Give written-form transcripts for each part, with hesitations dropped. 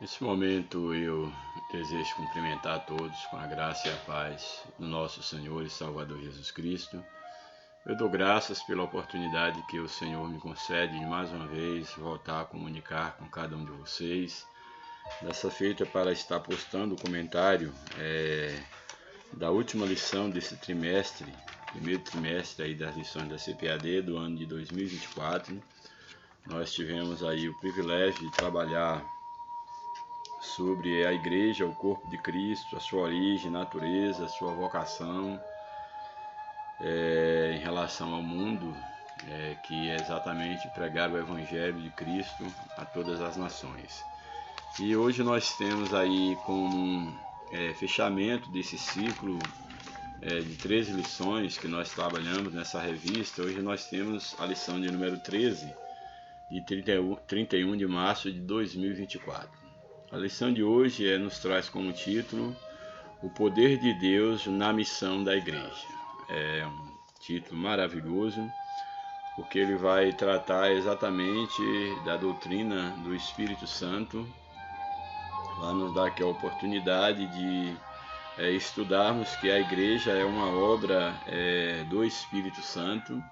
Nesse momento eu desejo cumprimentar a todos com a graça e a paz do nosso Senhor e Salvador Jesus Cristo. Eu dou graças pela oportunidade que o Senhor me concede de mais uma vez voltar a comunicar com cada um de vocês. Dessa feita para estar postando o comentário da última lição desse trimestre, primeiro trimestre aí das lições da CPAD do ano de 2024. Nós tivemos aí o privilégio de trabalhar sobre a igreja, o corpo de Cristo, a sua origem, natureza, a sua vocação em relação ao mundo, que é exatamente pregar o Evangelho de Cristo a todas as nações. E hoje nós temos aí como fechamento desse ciclo de 13 lições que nós trabalhamos nessa revista. Hoje nós temos a lição de número 13, de 31 de março de 2024. A lição de hoje nos traz como título O Poder de Deus na Missão da Igreja. É um título maravilhoso, porque ele vai tratar exatamente da doutrina do Espírito Santo, vai nos dar aqui a oportunidade de estudarmos que a igreja é uma obra do Espírito Santo,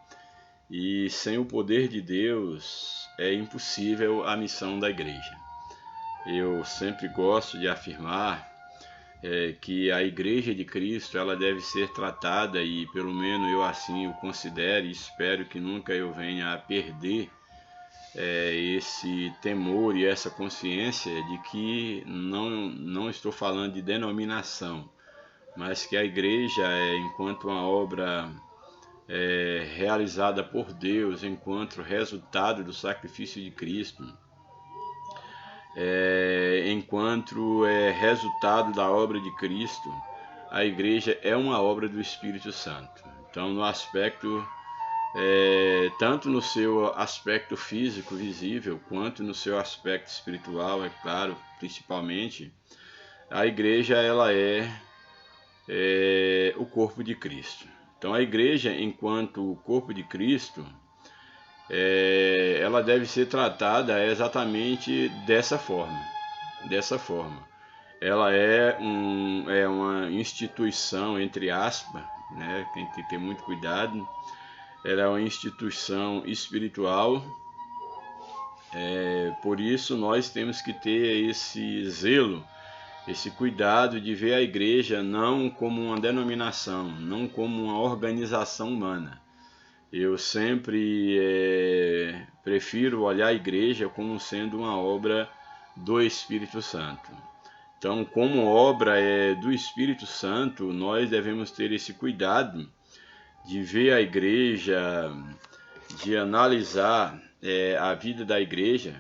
e sem o poder de Deus é impossível a missão da igreja. Eu sempre gosto de afirmar que a Igreja de Cristo ela deve ser tratada, e pelo menos eu assim o considero, e espero que nunca eu venha a perder esse temor e essa consciência de que não estou falando de denominação, mas que a igreja enquanto uma obra realizada por Deus, enquanto resultado do sacrifício de Cristo, enquanto resultado da obra de Cristo, a igreja é uma obra do Espírito Santo. Então, no aspecto, tanto no seu aspecto físico visível, quanto no seu aspecto espiritual, é claro, principalmente, a igreja ela é o corpo de Cristo. Então, a igreja, enquanto o corpo de Cristo, ela deve ser tratada exatamente dessa forma. Ela é uma instituição, entre aspas, né? Tem que ter muito cuidado. Ela é uma instituição espiritual. Por isso nós temos que ter esse zelo, esse cuidado de ver a igreja não como uma denominação, não como uma organização humana. Eu sempre prefiro olhar a igreja como sendo uma obra do Espírito Santo. Então, como obra do Espírito Santo, nós devemos ter esse cuidado de ver a igreja, de analisar a vida da igreja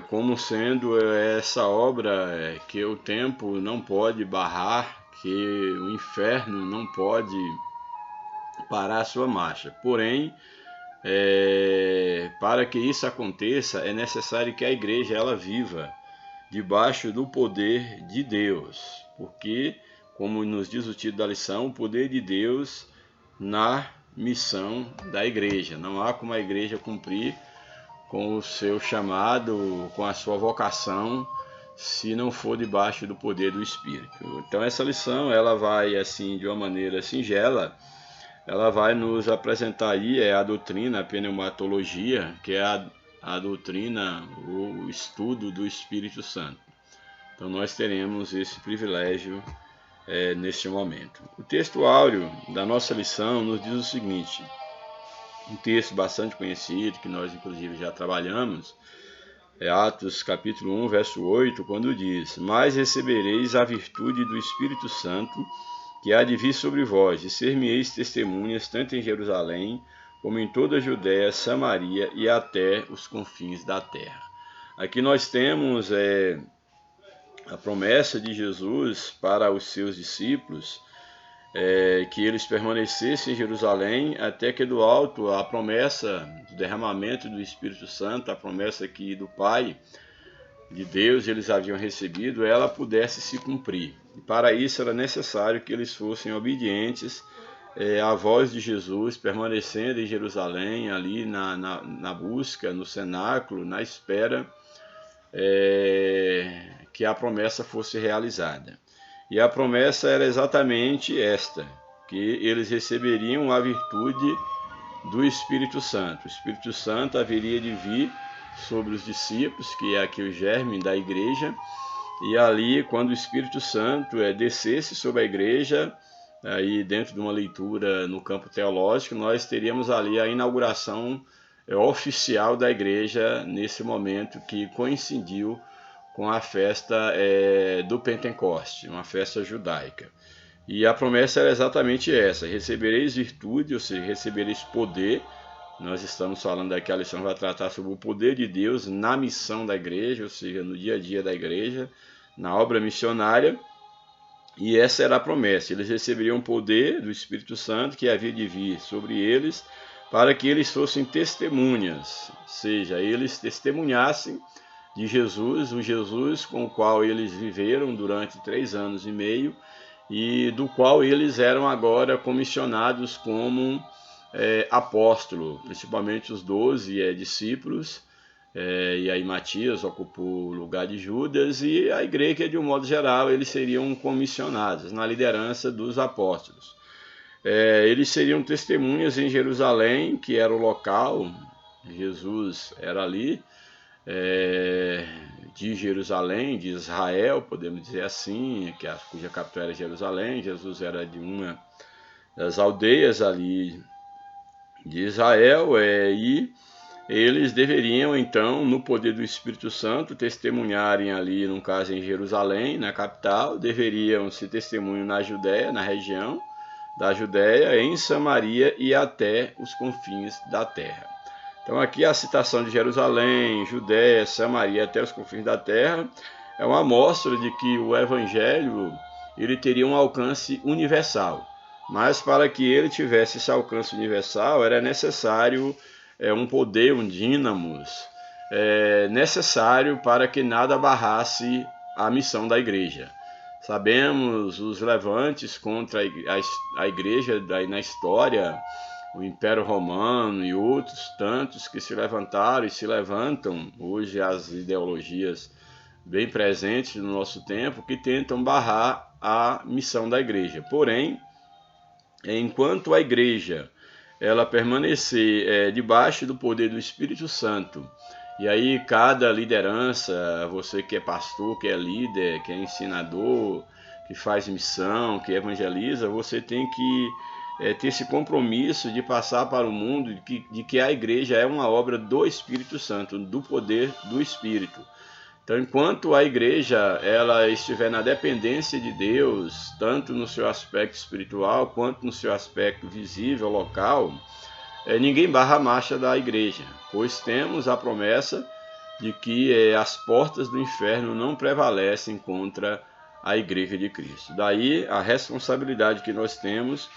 como sendo essa obra que o tempo não pode barrar, que o inferno não pode parar a sua marcha. Porém, para que isso aconteça, é necessário que a igreja ela viva debaixo do poder de Deus, porque, como nos diz o título da lição, o poder de Deus na missão da igreja. Não há como a igreja cumprir com o seu chamado, com a sua vocação, se não for debaixo do poder do Espírito. Então essa lição ela vai assim de uma maneira singela, ela vai nos apresentar aí a doutrina, a pneumatologia, que é a doutrina, o estudo do Espírito Santo. Então nós teremos esse privilégio neste momento. O texto áureo da nossa lição nos diz o seguinte, um texto bastante conhecido, que nós inclusive já trabalhamos, Atos capítulo 1, verso 8, quando diz: Mas recebereis a virtude do Espírito Santo, que há de vir sobre vós, e ser-me-eis testemunhas, tanto em Jerusalém, como em toda a Judéia, Samaria e até os confins da terra. Aqui nós temos a promessa de Jesus para os seus discípulos, que eles permanecessem em Jerusalém, até que do alto a promessa do derramamento do Espírito Santo, a promessa que do Pai, de Deus, eles haviam recebido, ela pudesse se cumprir. E para isso era necessário que eles fossem obedientes a voz de Jesus, permanecendo em Jerusalém, ali na busca, no cenáculo, na espera que a promessa fosse realizada. E a promessa era exatamente esta, que eles receberiam a virtude do Espírito Santo. O Espírito Santo haveria de vir sobre os discípulos, que é aqui o germe da igreja, e ali, quando o Espírito Santo descesse sobre a igreja, aí dentro de uma leitura no campo teológico, nós teríamos ali a inauguração oficial da igreja nesse momento que coincidiu com a festa do Pentecoste, uma festa judaica. E a promessa era exatamente essa: recebereis virtude, ou seja, recebereis poder. Nós estamos falando aqui, a lição vai tratar sobre o poder de Deus na missão da igreja, ou seja, no dia a dia da igreja, na obra missionária. E essa era a promessa: eles receberiam o poder do Espírito Santo que havia de vir sobre eles, para que eles fossem testemunhas, ou seja, eles testemunhassem de Jesus, o Jesus com o qual eles viveram durante 3 anos e meio, e do qual eles eram agora comissionados como apóstolo, principalmente os 12 discípulos, e aí Matias ocupou o lugar de Judas, e a igreja, de um modo geral, eles seriam comissionados na liderança dos apóstolos. Eles seriam testemunhas em Jerusalém, que era o local, Jesus era ali, de Jerusalém, de Israel, podemos dizer assim, cuja capital era Jerusalém. Jesus era de uma das aldeias ali de Israel, e eles deveriam, então, no poder do Espírito Santo, testemunharem ali, no caso em Jerusalém, na capital, deveriam ser testemunho na Judéia, na região da Judéia, em Samaria e até os confins da terra. Então aqui a citação de Jerusalém, Judéia, Samaria até os confins da terra é uma amostra de que o Evangelho ele teria um alcance universal. Mas para que ele tivesse esse alcance universal era necessário um poder, um dínamos, necessário para que nada barrasse a missão da igreja. Sabemos os levantes contra a igreja na história, o Império Romano e outros tantos que se levantaram e se levantam hoje, as ideologias bem presentes no nosso tempo, que tentam barrar a missão da igreja. Porém, enquanto a igreja ela permanecer debaixo do poder do Espírito Santo, e aí cada liderança, você que é pastor, que é líder, que é ensinador, que faz missão, que evangeliza, você tem que ter esse compromisso de passar para o mundo de que a igreja é uma obra do Espírito Santo, do poder do Espírito. Então, enquanto a igreja ela estiver na dependência de Deus, tanto no seu aspecto espiritual quanto no seu aspecto visível, local, ninguém barra a marcha da igreja, pois temos a promessa de que as portas do inferno não prevalecem contra a igreja de Cristo. Daí a responsabilidade que nós temos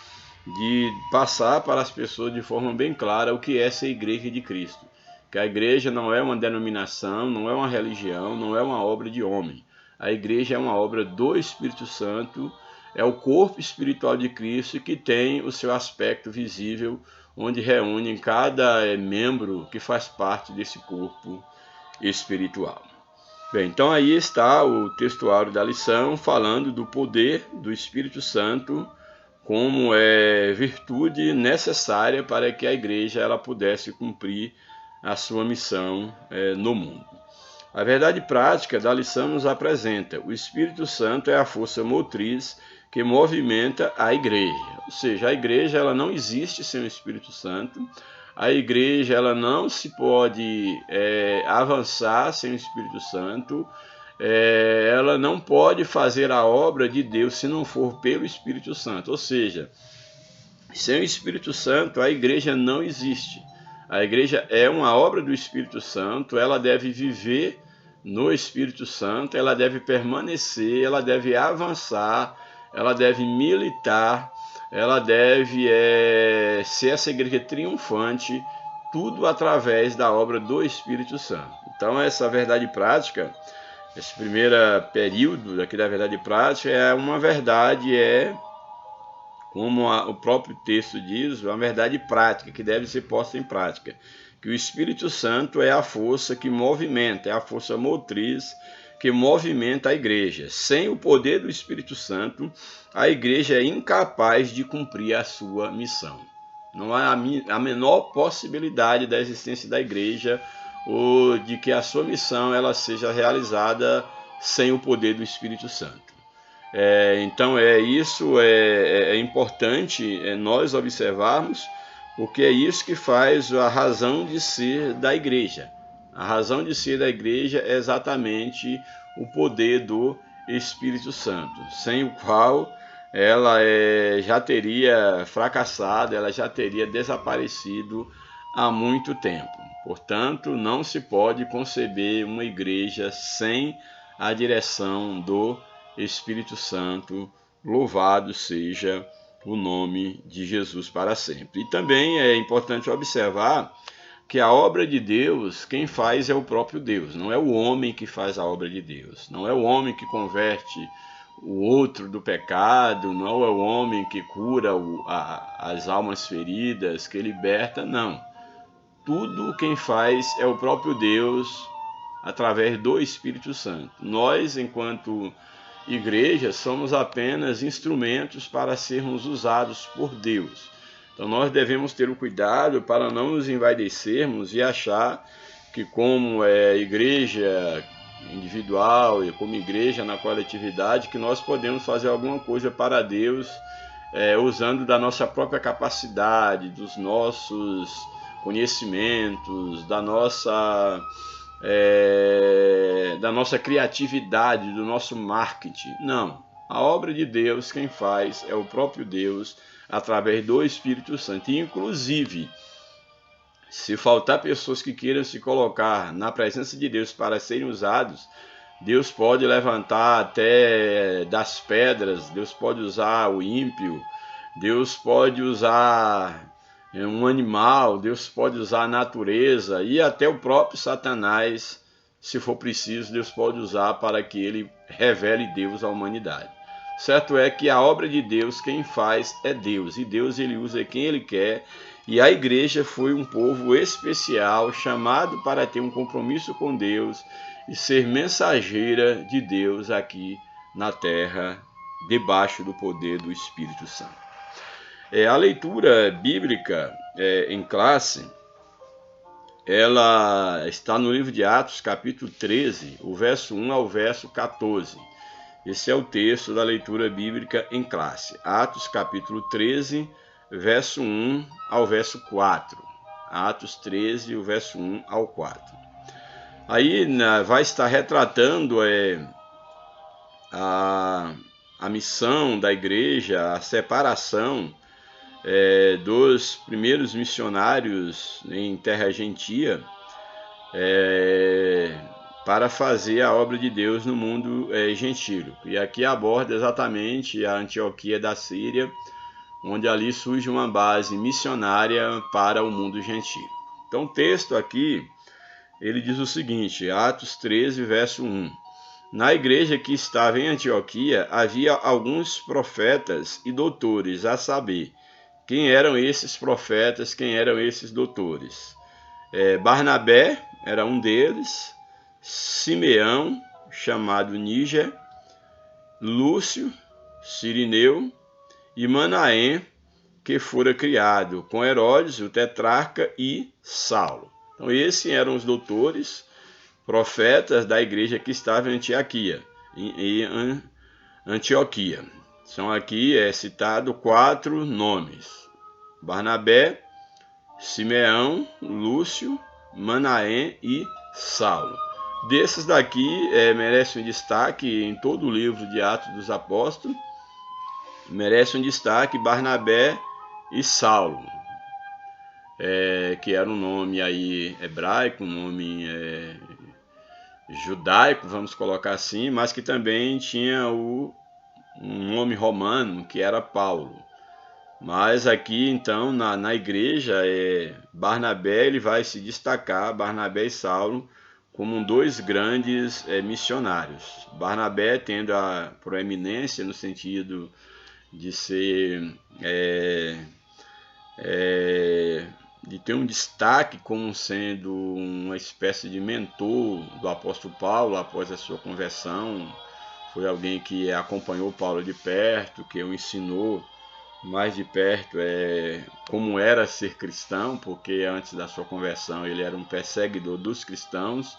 de passar para as pessoas de forma bem clara o que é ser igreja de Cristo. Que a igreja não é uma denominação, não é uma religião, não é uma obra de homem. A igreja é uma obra do Espírito Santo, é o corpo espiritual de Cristo que tem o seu aspecto visível, onde reúne cada membro que faz parte desse corpo espiritual. Bem, então aí está o textuário da lição falando do poder do Espírito Santo como virtude necessária para que a igreja ela pudesse cumprir a sua missão no mundo. A verdade prática da lição nos apresenta: o Espírito Santo é a força motriz que movimenta a igreja. Ou seja, a igreja ela não existe sem o Espírito Santo. A igreja ela não se pode avançar sem o Espírito Santo. Ela não pode fazer a obra de Deus se não for pelo Espírito Santo. Ou seja, sem o Espírito Santo a igreja não existe. A igreja é uma obra do Espírito Santo, ela deve viver no Espírito Santo, ela deve permanecer, ela deve avançar, ela deve militar, ela deve ser essa igreja triunfante, tudo através da obra do Espírito Santo. Então essa verdade prática, esse primeiro período aqui da verdade prática é uma verdade como o próprio texto diz, uma verdade prática que deve ser posta em prática, que o Espírito Santo é a força que movimenta, é a força motriz que movimenta a igreja. Sem o poder do Espírito Santo, a igreja é incapaz de cumprir a sua missão. Não há a menor possibilidade da existência da igreja ou de que a sua missão ela seja realizada sem o poder do Espírito Santo. Então é importante nós observarmos, porque é isso que faz a razão de ser da igreja. A razão de ser da igreja é exatamente o poder do Espírito Santo, sem o qual ela já teria fracassado, ela já teria desaparecido há muito tempo. Portanto, não se pode conceber uma igreja sem a direção do Espírito Santo. Louvado seja o nome de Jesus para sempre. E também é importante observar que a obra de Deus, quem faz é o próprio Deus, não é o homem que faz a obra de Deus, não é o homem que converte o outro do pecado, não é o homem que cura as almas feridas, que liberta, não. Tudo quem faz é o próprio Deus através do Espírito Santo. Nós, enquanto igreja, somos apenas instrumentos para sermos usados por Deus. Então nós devemos ter o cuidado para não nos envaidecermos e achar que como igreja individual e como igreja na coletividade, que nós podemos fazer alguma coisa para Deus usando da nossa própria capacidade, dos nossos conhecimentos, da nossa criatividade, do nosso marketing. Não. A obra de Deus, quem faz é o próprio Deus, através do Espírito Santo. E, inclusive, se faltar pessoas que queiram se colocar na presença de Deus para serem usados, Deus pode levantar até das pedras, Deus pode usar o ímpio, Deus pode usar um animal, Deus pode usar a natureza e até o próprio Satanás, se for preciso, Deus pode usar para que ele revele Deus à humanidade. Certo é que a obra de Deus, quem faz é Deus, e Deus ele usa quem ele quer, e a igreja foi um povo especial, chamado para ter um compromisso com Deus e ser mensageira de Deus aqui na terra, debaixo do poder do Espírito Santo. A leitura bíblica em classe, ela está no livro de Atos, capítulo 13, o verso 1 ao verso 14. Esse é o texto da leitura bíblica em classe. Atos, capítulo 13, verso 1 ao verso 4. Atos 13, o verso 1 ao 4. Aí vai estar retratando a missão da igreja, a separação dos primeiros missionários em terra gentia para fazer a obra de Deus no mundo gentílico. E aqui aborda exatamente a Antioquia da Síria, onde ali surge uma base missionária para o mundo gentílico. Então o texto aqui, ele diz o seguinte, Atos 13, verso 1. Na igreja que estava em Antioquia, havia alguns profetas e doutores, a saber, quem eram esses profetas, quem eram esses doutores? Barnabé era um deles, Simeão, chamado Níger, Lúcio, Cirineu e Manaém, que fora criado com Herodes, o tetrarca, e Saulo. Então esses eram os doutores, profetas da igreja que estava em Antioquia. São aqui citado 4 nomes: Barnabé, Simeão, Lúcio, Manaém e Saulo. Desses daqui merece um destaque em todo o livro de Atos dos Apóstolos, merece um destaque Barnabé e Saulo, que era um nome aí hebraico, um nome judaico, vamos colocar assim, mas que também tinha um nome romano, que era Paulo. Mas aqui, então, na igreja, Barnabé ele vai se destacar, Barnabé e Saulo, como 2 grandes missionários. Barnabé tendo a proeminência no sentido de ser de ter um destaque como sendo uma espécie de mentor do apóstolo Paulo após a sua conversão. Foi alguém que acompanhou Paulo de perto, que o ensinou mais de perto como era ser cristão, porque antes da sua conversão ele era um perseguidor dos cristãos.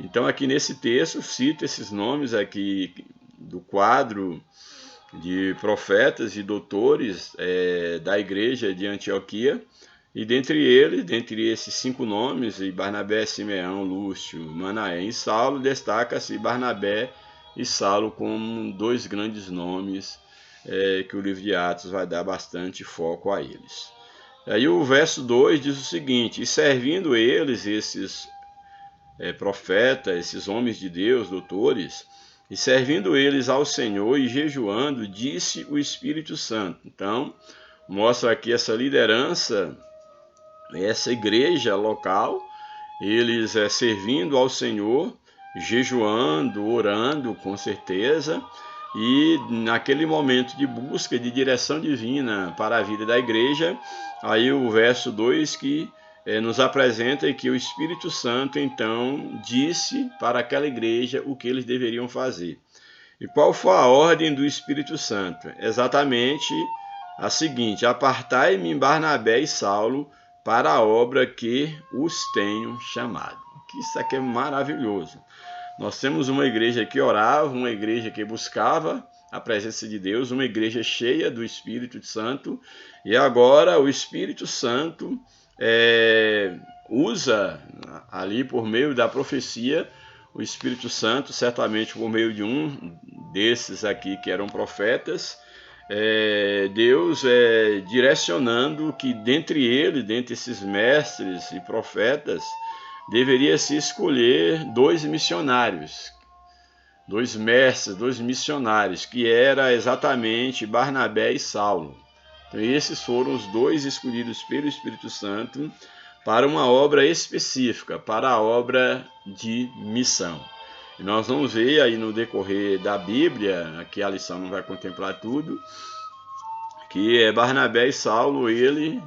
Então aqui nesse texto cito esses nomes aqui do quadro de profetas e doutores da igreja de Antioquia, e dentre esses 5 nomes, Barnabé, Simeão, Lúcio, Manaém e Saulo, destaca-se Barnabé e Saulo como 2 grandes nomes que o livro de Atos vai dar bastante foco a eles. Aí o verso 2 diz o seguinte: e servindo eles, esses profetas, esses homens de Deus, doutores, e servindo eles ao Senhor e jejuando, disse o Espírito Santo. Então, mostra aqui essa liderança, essa igreja local, eles servindo ao Senhor, jejuando, orando, com certeza, e naquele momento de busca de direção divina para a vida da igreja, aí o verso 2 que nos apresenta que o Espírito Santo então disse para aquela igreja o que eles deveriam fazer. E qual foi a ordem do Espírito Santo? Exatamente a seguinte: apartai-me Barnabé e Saulo para a obra que os tenho chamado. Isso aqui é maravilhoso. Nós temos uma igreja que orava, uma igreja que buscava a presença de Deus, uma igreja cheia do Espírito Santo, e agora o Espírito Santo usa ali por meio da profecia, o Espírito Santo, certamente por meio de um desses aqui que eram profetas, Deus direcionando que dentre esses mestres e profetas, deveria se escolher 2 missionários, 2 mestres, 2 missionários, que era exatamente Barnabé e Saulo. Então esses foram os 2 escolhidos pelo Espírito Santo para uma obra específica, para a obra de missão. E nós vamos ver aí no decorrer da Bíblia, aqui a lição não vai contemplar tudo, que Barnabé e Saulo, ele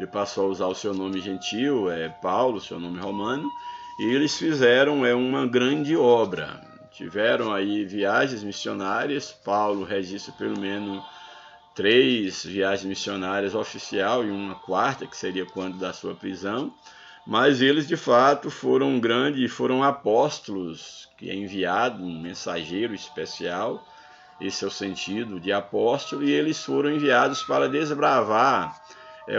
passou a usar o seu nome gentil, Paulo, seu nome romano, e eles fizeram uma grande obra. Tiveram aí viagens missionárias. Paulo registra pelo menos 3 viagens missionárias oficial e uma quarta, que seria quando da sua prisão. Mas eles de fato foram apóstolos, que é enviado, um mensageiro especial. Esse é o sentido de apóstolo, e eles foram enviados para desbravar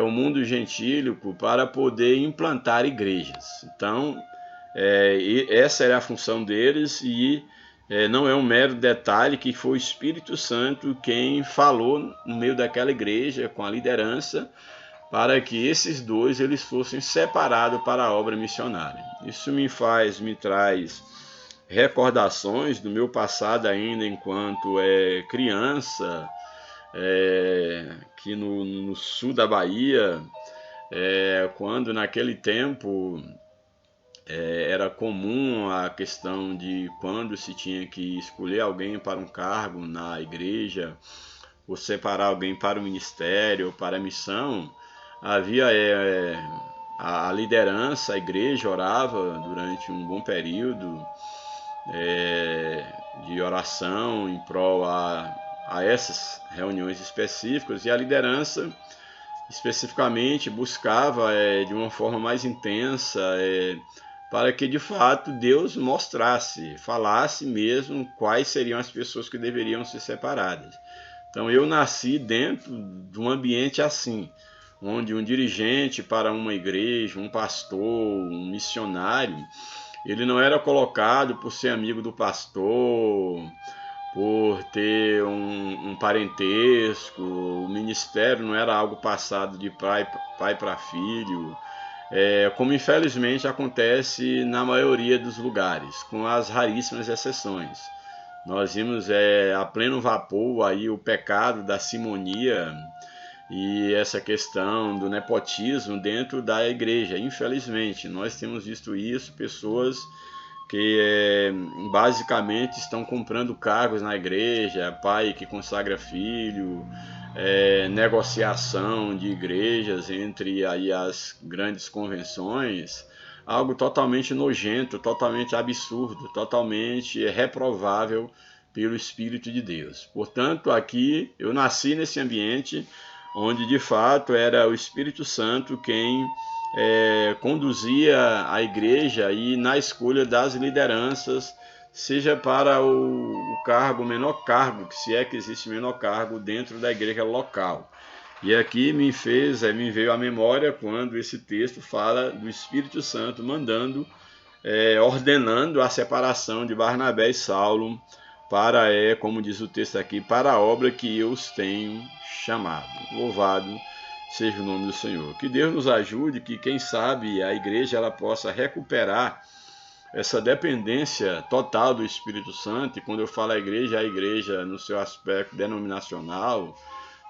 o mundo gentílico, para poder implantar igrejas. Então, essa era a função deles, e não é um mero detalhe que foi o Espírito Santo quem falou no meio daquela igreja, com a liderança, para que esses 2 eles fossem separados para a obra missionária. Isso me traz recordações do meu passado ainda enquanto criança, aqui no sul da Bahia, quando naquele tempo era comum a questão de quando se tinha que escolher alguém para um cargo na igreja, ou separar alguém para o ministério ou para a missão, havia a liderança, a igreja orava durante um bom período de oração em prol a essas reuniões específicas, e a liderança especificamente buscava de uma forma mais intensa para que de fato Deus mostrasse, falasse mesmo quais seriam as pessoas que deveriam ser separadas. Então eu nasci dentro de um ambiente assim, onde um dirigente para uma igreja, um pastor, um missionário, ele não era colocado por ser amigo do pastor, por ter um parentesco. O ministério não era algo passado de pai para filho, como infelizmente acontece na maioria dos lugares, com as raríssimas exceções. Nós vimos a pleno vapor aí o pecado da simonia e essa questão do nepotismo dentro da igreja. Infelizmente, nós temos visto isso, pessoas que basicamente estão comprando cargos na igreja, pai que consagra filho, negociação de igrejas entre aí as grandes convenções, algo totalmente nojento, totalmente absurdo, totalmente reprovável pelo Espírito de Deus. Portanto, aqui eu nasci nesse ambiente onde de fato era o Espírito Santo quem conduzia a igreja e na escolha das lideranças, seja para o cargo, o menor cargo, que se é que existe menor cargo dentro da igreja local. E aqui me veio à memória quando esse texto fala do Espírito Santo mandando, ordenando a separação de Barnabé e Saulo para, como diz o texto aqui, para a obra que eu os tenho chamado. Louvado seja o nome do Senhor. Que Deus nos ajude, que quem sabe a igreja ela possa recuperar essa dependência total do Espírito Santo. E quando eu falo a igreja no seu aspecto denominacional,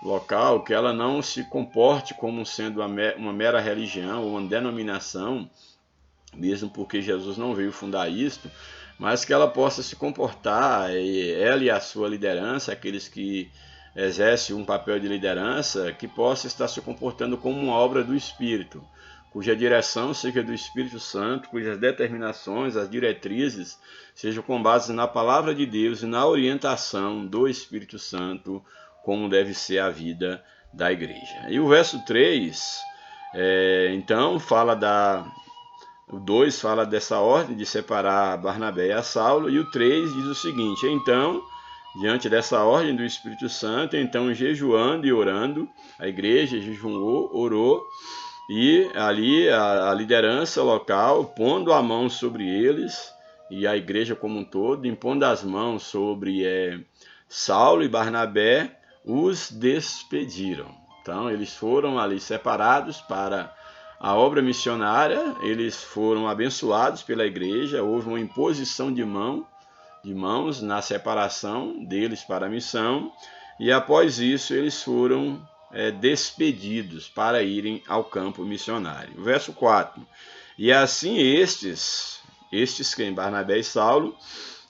local, que ela não se comporte como sendo uma mera religião ou uma denominação, mesmo porque Jesus não veio fundar isto, mas que ela possa se comportar, ela e a sua liderança, aqueles que exerce um papel de liderança, que possa estar se comportando como uma obra do Espírito, cuja direção seja do Espírito Santo, cujas determinações, as diretrizes, sejam com base na palavra de Deus e na orientação do Espírito Santo, como deve ser a vida da igreja. E o verso 3, então, o 2 fala dessa ordem de separar Barnabé e a Saulo, e o 3 diz o seguinte: então, diante dessa ordem do Espírito Santo, então jejuando e orando, a igreja jejuou, orou, e ali a liderança local pondo a mão sobre eles, e a igreja como um todo, impondo as mãos sobre Saulo e Barnabé, os despediram. Então eles foram ali separados para a obra missionária, eles foram abençoados pela igreja, houve uma imposição de mãos na separação deles para a missão, e após isso eles foram despedidos para irem ao campo missionário. Verso 4, e assim estes quem? Barnabé e Saulo,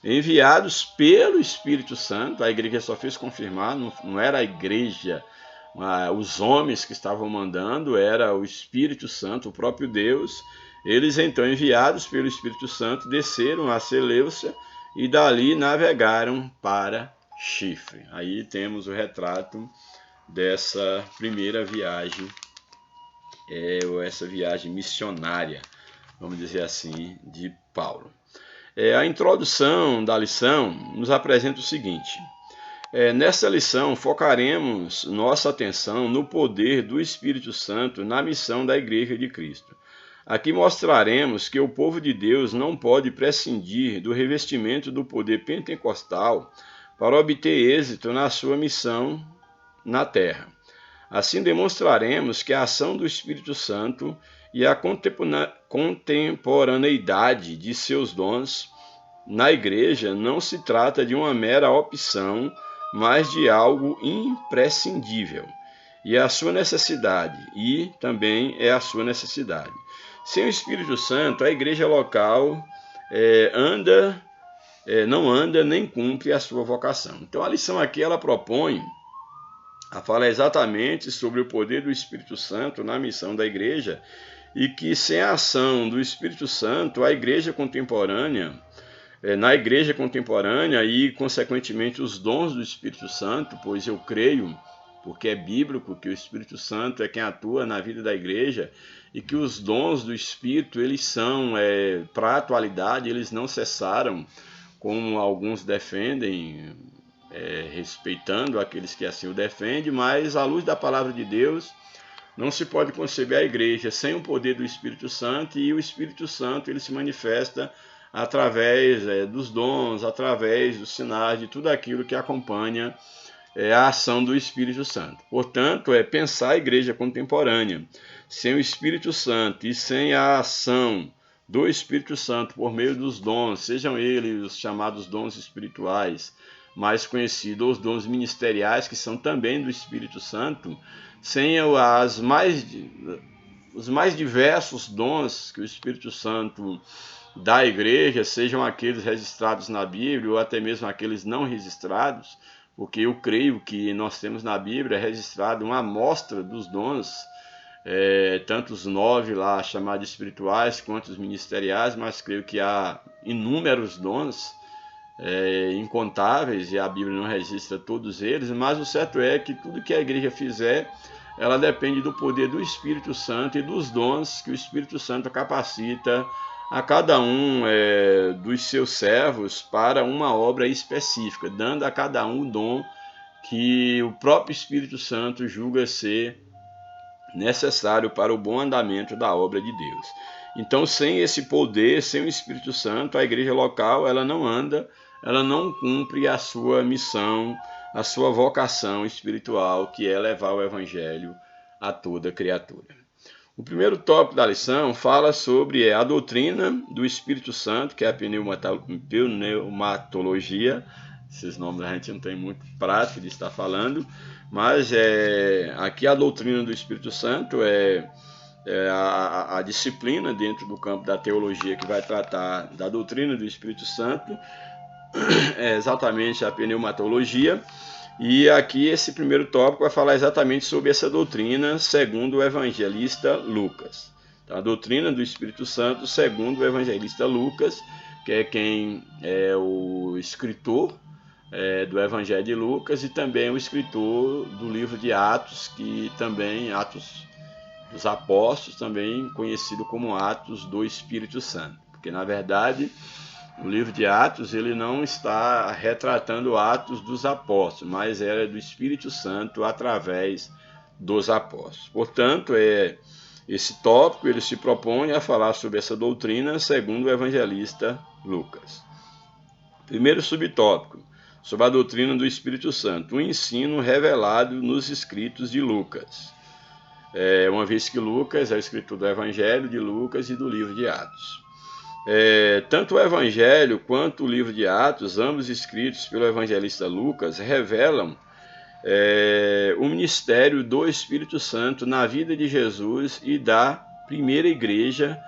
enviados pelo Espírito Santo, a igreja só fez confirmar, não era a igreja, os homens que estavam mandando, era o Espírito Santo, o próprio Deus. Eles então, enviados pelo Espírito Santo, desceram a Seleucia e dali navegaram para Chifre. Aí temos o retrato dessa primeira viagem, essa viagem missionária, vamos dizer assim, de Paulo. A introdução da lição nos apresenta o seguinte: nessa lição focaremos nossa atenção no poder do Espírito Santo na missão da Igreja de Cristo. Aqui mostraremos que o povo de Deus não pode prescindir do revestimento do poder pentecostal para obter êxito na sua missão na terra. Assim demonstraremos que a ação do Espírito Santo e a contemporaneidade de seus dons na igreja não se trata de uma mera opção, mas de algo imprescindível. E a sua necessidade, e também é a sua necessidade. Sem o Espírito Santo, a igreja local não anda nem cumpre a sua vocação. Então a lição aqui ela propõe a falar exatamente sobre o poder do Espírito Santo na missão da igreja, e que sem a ação do Espírito Santo, a igreja contemporânea, na igreja contemporânea e, consequentemente, os dons do Espírito Santo, pois eu creio, porque é bíblico, que o Espírito Santo é quem atua na vida da igreja, e que os dons do Espírito, eles são, para a atualidade, eles não cessaram, como alguns defendem, respeitando aqueles que assim o defendem, mas à luz da palavra de Deus, não se pode conceber a igreja sem o poder do Espírito Santo, e o Espírito Santo ele se manifesta através dos dons, através dos sinais, de tudo aquilo que acompanha a ação do Espírito Santo. Portanto, pensar a igreja contemporânea sem o Espírito Santo e sem a ação do Espírito Santo por meio dos dons, sejam eles os chamados dons espirituais, mais conhecidos, os dons ministeriais, que são também do Espírito Santo, sem as mais os mais diversos dons que o Espírito Santo dá à igreja, sejam aqueles registrados na Bíblia ou até mesmo aqueles não registrados, porque eu creio que nós temos na Bíblia registrado uma amostra dos dons, tanto os 9 lá chamados espirituais quanto os ministeriais, mas creio que há inúmeros dons, incontáveis, e a Bíblia não registra todos eles, mas o certo é que tudo que a igreja fizer, ela depende do poder do Espírito Santo e dos dons que o Espírito Santo capacita a cada um dos seus servos para uma obra específica, dando a cada um o dom que o próprio Espírito Santo julga ser necessário para o bom andamento da obra de Deus. Então, sem esse poder, sem o Espírito Santo, a igreja local ela não anda, ela não cumpre a sua missão, a sua vocação espiritual, que é levar o Evangelho a toda criatura. O primeiro tópico da lição fala sobre a doutrina do Espírito Santo, que é a pneumatologia. Esses nomes a gente não tem muito prática de estar falando, mas aqui a doutrina do Espírito Santo é a disciplina dentro do campo da teologia que vai tratar da doutrina do Espírito Santo, é exatamente a pneumatologia. E aqui esse primeiro tópico vai falar exatamente sobre essa doutrina segundo o evangelista Lucas. Então, a doutrina do Espírito Santo segundo o evangelista Lucas, que é quem é o escritor do Evangelho de Lucas e também o escritor do livro de Atos, que também Atos dos Apóstolos, também conhecido como Atos do Espírito Santo. Porque, na verdade, o livro de Atos ele não está retratando Atos dos Apóstolos, mas era do Espírito Santo através dos apóstolos. Portanto, esse tópico ele se propõe a falar sobre essa doutrina segundo o evangelista Lucas. Primeiro subtópico, sobre a doutrina do Espírito Santo, o ensino revelado nos escritos de Lucas. Uma vez que Lucas é o escritor do Evangelho de Lucas e do livro de Atos. Tanto o Evangelho quanto o livro de Atos, ambos escritos pelo evangelista Lucas, revelam o ministério do Espírito Santo na vida de Jesus e da primeira igreja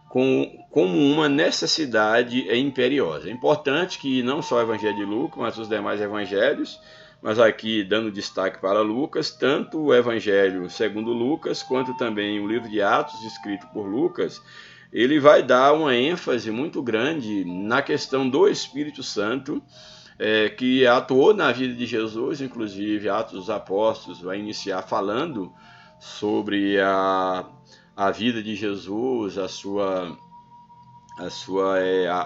como uma necessidade imperiosa. É importante que não só o Evangelho de Lucas, mas os demais evangelhos, mas aqui dando destaque para Lucas, tanto o Evangelho segundo Lucas, quanto também o livro de Atos, escrito por Lucas, ele vai dar uma ênfase muito grande na questão do Espírito Santo, que atuou na vida de Jesus. Inclusive Atos dos Apóstolos vai iniciar falando sobre a vida de Jesus, a sua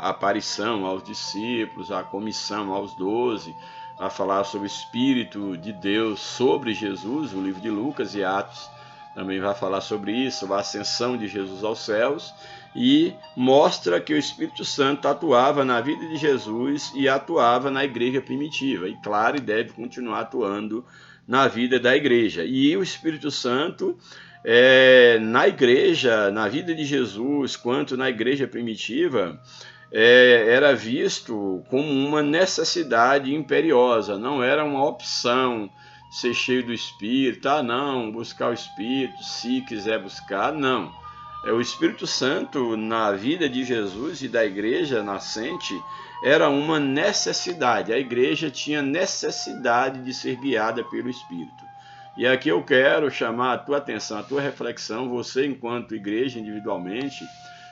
aparição aos discípulos, a comissão aos 12, a falar sobre o Espírito de Deus sobre Jesus. O livro de Lucas e Atos também vai falar sobre isso, a ascensão de Jesus aos céus, e mostra que o Espírito Santo atuava na vida de Jesus e atuava na igreja primitiva, e claro, e deve continuar atuando na vida da igreja. E o Espírito Santo, na igreja, na vida de Jesus, quanto na igreja primitiva, era visto como uma necessidade imperiosa, não era uma opção ser cheio do Espírito, não, buscar o Espírito, se quiser buscar, não. O Espírito Santo na vida de Jesus e da igreja nascente era uma necessidade, a igreja tinha necessidade de ser guiada pelo Espírito. E aqui eu quero chamar a tua atenção, a tua reflexão, você enquanto igreja individualmente,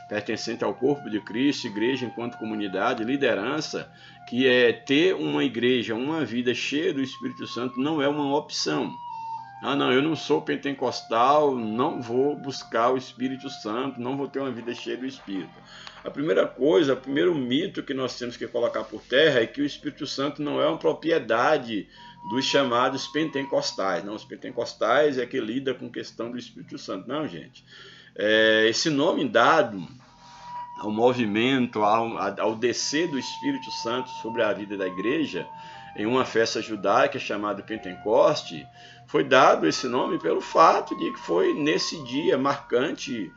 pertencente ao corpo de Cristo, igreja enquanto comunidade, liderança, que ter uma igreja, uma vida cheia do Espírito Santo não é uma opção. Não, eu não sou pentecostal, não vou buscar o Espírito Santo, não vou ter uma vida cheia do Espírito. A primeira coisa, o primeiro mito que nós temos que colocar por terra é que o Espírito Santo não é uma propriedade dos chamados pentecostais. Não, os pentecostais é que lida com questão do Espírito Santo. Não, gente. Esse nome dado ao movimento, ao descer do Espírito Santo sobre a vida da igreja, em uma festa judaica chamada Pentecoste, foi dado esse nome pelo fato de que foi nesse dia marcante,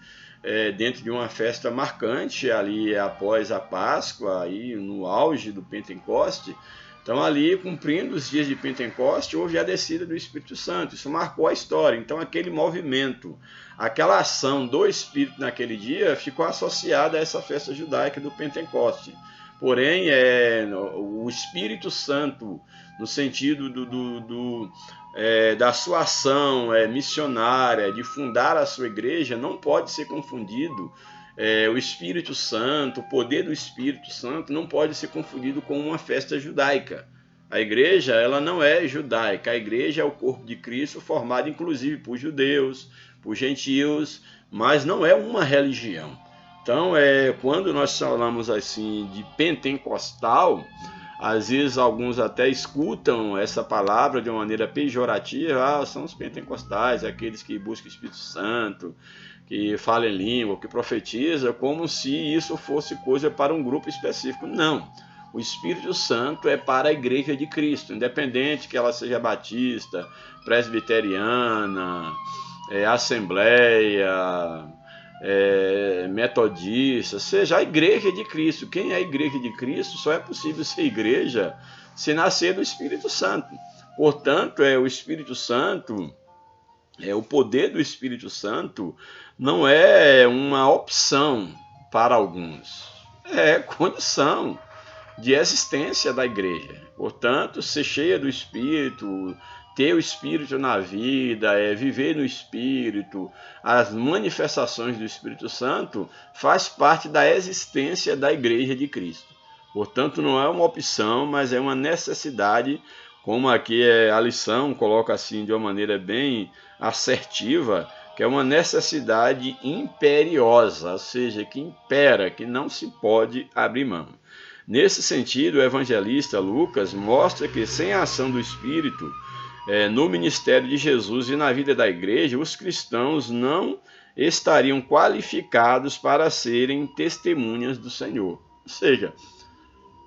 dentro de uma festa marcante, ali após a Páscoa, aí no auge do Pentecoste, Então ali, cumprindo os dias de Pentecoste, houve a descida do Espírito Santo. Isso marcou a história. Então aquele movimento, aquela ação do Espírito naquele dia ficou associada a essa festa judaica do Pentecoste. Porém, o Espírito Santo, no sentido da sua ação missionária, de fundar a sua igreja, não pode ser confundido. O Espírito Santo, o poder do Espírito Santo não pode ser confundido com uma festa judaica. A igreja, ela não é judaica. A igreja é o corpo de Cristo, formado inclusive por judeus, por gentios, mas não é uma religião. Então, quando nós falamos assim de pentecostal, às vezes alguns até escutam essa palavra de uma maneira pejorativa. São os pentecostais, aqueles que buscam o Espírito Santo, que fala em língua, que profetiza, como se isso fosse coisa para um grupo específico. Não. O Espírito Santo é para a Igreja de Cristo, independente que ela seja batista, presbiteriana, assembleia, metodista, seja a Igreja de Cristo. Quem é a Igreja de Cristo só é possível ser igreja se nascer do Espírito Santo. Portanto, o Espírito Santo, o poder do Espírito Santo não é uma opção para alguns, é condição de existência da igreja. Portanto, ser cheia do Espírito, ter o Espírito na vida, viver no Espírito, as manifestações do Espírito Santo, faz parte da existência da igreja de Cristo. Portanto, não é uma opção, mas é uma necessidade, como aqui a lição coloca assim de uma maneira bem assertiva, que é uma necessidade imperiosa, ou seja, que impera, que não se pode abrir mão. Nesse sentido, o evangelista Lucas mostra que sem a ação do Espírito no ministério de Jesus e na vida da igreja, os cristãos não estariam qualificados para serem testemunhas do Senhor. Ou seja,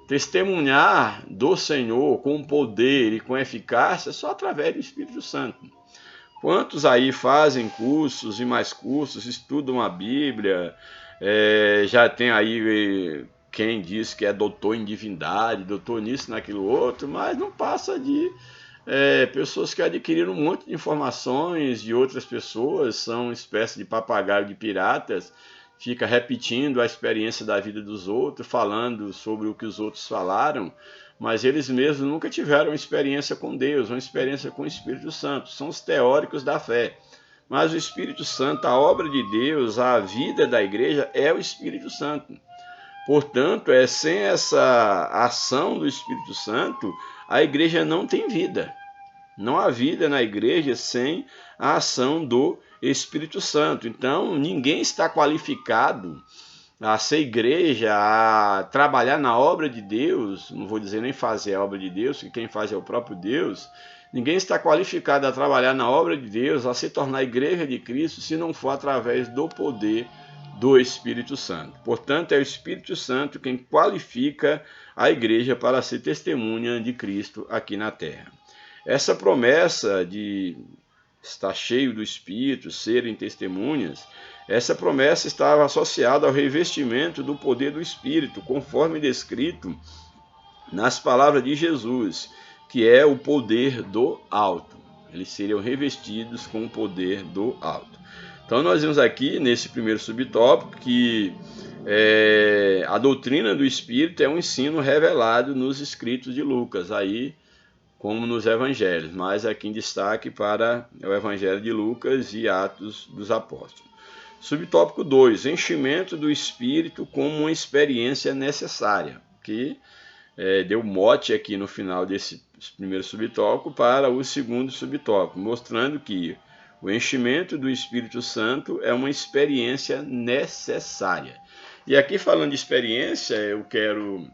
testemunhar do Senhor com poder e com eficácia só através do Espírito Santo. Quantos aí fazem cursos e mais cursos, estudam a Bíblia, já tem aí quem diz que é doutor em divindade, doutor nisso, naquilo outro, mas não passa de pessoas que adquiriram um monte de informações de outras pessoas, são uma espécie de papagaio de piratas, fica repetindo a experiência da vida dos outros, falando sobre o que os outros falaram, mas eles mesmos nunca tiveram uma experiência com Deus, uma experiência com o Espírito Santo. São os teóricos da fé. Mas o Espírito Santo, a obra de Deus, a vida da igreja é o Espírito Santo. Portanto, sem essa ação do Espírito Santo, a igreja não tem vida. Não há vida na igreja sem a ação do Espírito Santo. Então, ninguém está qualificado a ser igreja, a trabalhar na obra de Deus. Não vou dizer nem fazer a obra de Deus, que quem faz é o próprio Deus. Ninguém está qualificado a trabalhar na obra de Deus, a se tornar igreja de Cristo, se não for através do poder do Espírito Santo. Portanto, é o Espírito Santo quem qualifica a igreja para ser testemunha de Cristo aqui na terra. Essa promessa de estar cheio do Espírito, serem testemunhas, essa promessa estava associada ao revestimento do poder do Espírito, conforme descrito nas palavras de Jesus, que é o poder do alto. Eles seriam revestidos com o poder do alto. Então nós vemos aqui nesse primeiro subtópico que a doutrina do Espírito é um ensino revelado nos escritos de Lucas, aí como nos evangelhos, mas aqui em destaque para o evangelho de Lucas e Atos dos Apóstolos. Subtópico 2, enchimento do Espírito como uma experiência necessária, que deu mote aqui no final desse primeiro subtópico para o segundo subtópico, mostrando que o enchimento do Espírito Santo é uma experiência necessária. E aqui falando de experiência, eu quero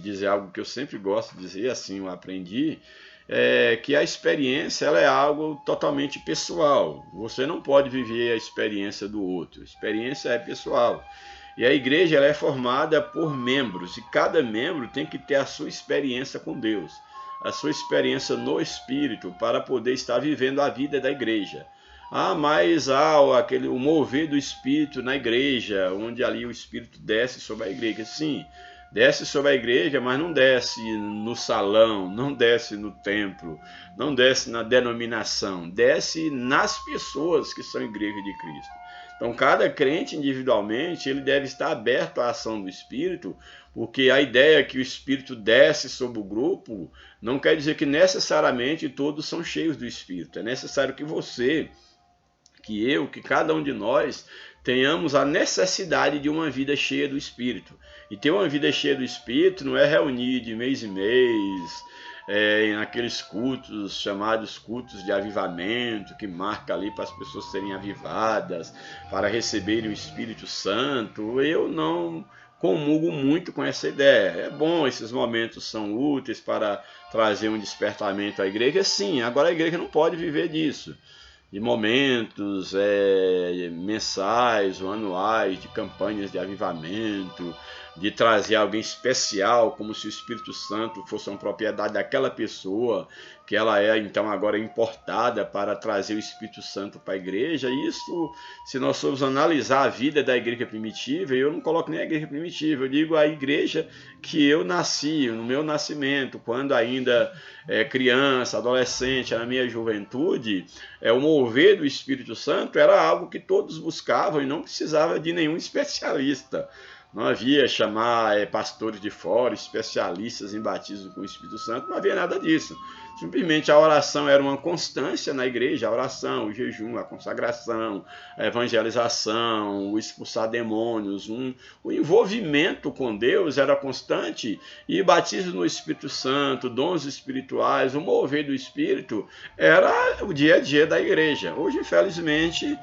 dizer algo que eu sempre gosto de dizer, assim eu aprendi, que a experiência ela é algo totalmente pessoal. Você não pode viver a experiência do outro. A experiência é pessoal. E a igreja ela é formada por membros, e cada membro tem que ter a sua experiência com Deus, a sua experiência no Espírito, para poder estar vivendo a vida da igreja. Mas há o mover do Espírito na igreja, onde ali o Espírito desce sobre a igreja. Sim, Desce sobre a igreja, mas não desce no salão, não desce no templo, não desce na denominação, desce nas pessoas que são igreja de Cristo. Então, cada crente individualmente, ele deve estar aberto à ação do Espírito, porque a ideia que o Espírito desce sobre o grupo não quer dizer que necessariamente todos são cheios do Espírito. É necessário que você, que eu, que cada um de nós tenhamos a necessidade de uma vida cheia do Espírito. E ter uma vida cheia do Espírito não é reunir de mês em mês, naqueles cultos chamados cultos de avivamento, que marca ali para as pessoas serem avivadas, para receberem o Espírito Santo. Eu não comungo muito com essa ideia. É bom, esses momentos são úteis para trazer um despertamento à igreja, sim. Agora a igreja não pode viver disso, de momentos mensais ou anuais, de campanhas de avivamento, de trazer alguém especial, como se o Espírito Santo fosse uma propriedade daquela pessoa, que ela é então agora importada para trazer o Espírito Santo para a igreja. Isso, se nós formos analisar a vida da igreja primitiva, eu não coloco nem a igreja primitiva, eu digo a igreja que eu nasci, no meu nascimento, quando ainda criança, adolescente, na minha juventude, o mover do Espírito Santo era algo que todos buscavam e não precisava de nenhum especialista. Não havia chamar pastores de fora, especialistas em batismo com o Espírito Santo, não havia nada disso. Simplesmente a oração era uma constância na igreja, a oração, o jejum, a consagração, a evangelização, o expulsar demônios, o envolvimento com Deus era constante, e batismo no Espírito Santo, dons espirituais, o mover do Espírito era o dia a dia da igreja. Hoje, infelizmente,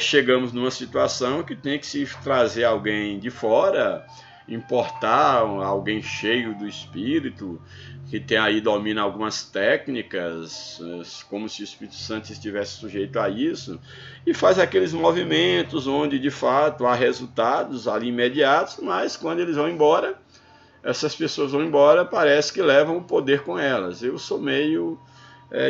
chegamos numa situação que tem que se trazer alguém de fora, importar alguém cheio do Espírito, que tem aí, domina algumas técnicas, como se o Espírito Santo estivesse sujeito a isso, e faz aqueles movimentos onde de fato há resultados ali imediatos, mas quando eles vão embora, essas pessoas vão embora, parece que levam o poder com elas. Eu sou meio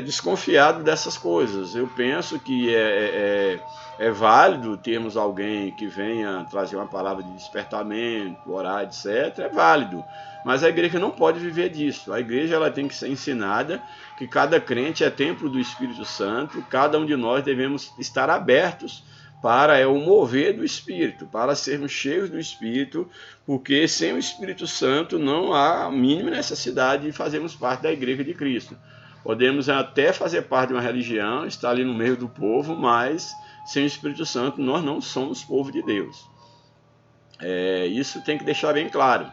desconfiado dessas coisas. Eu penso que é válido termos alguém que venha trazer uma palavra de despertamento, orar, etc. É válido, mas a igreja não pode viver disso. A igreja ela tem que ser ensinada que cada crente é templo do Espírito Santo, cada um de nós devemos estar abertos para o mover do Espírito, para sermos cheios do Espírito, porque sem o Espírito Santo não há a mínima necessidade de fazermos parte da igreja de Cristo. Podemos até fazer parte de uma religião, estar ali no meio do povo, mas sem o Espírito Santo nós não somos povo de Deus. Isso tem que deixar bem claro.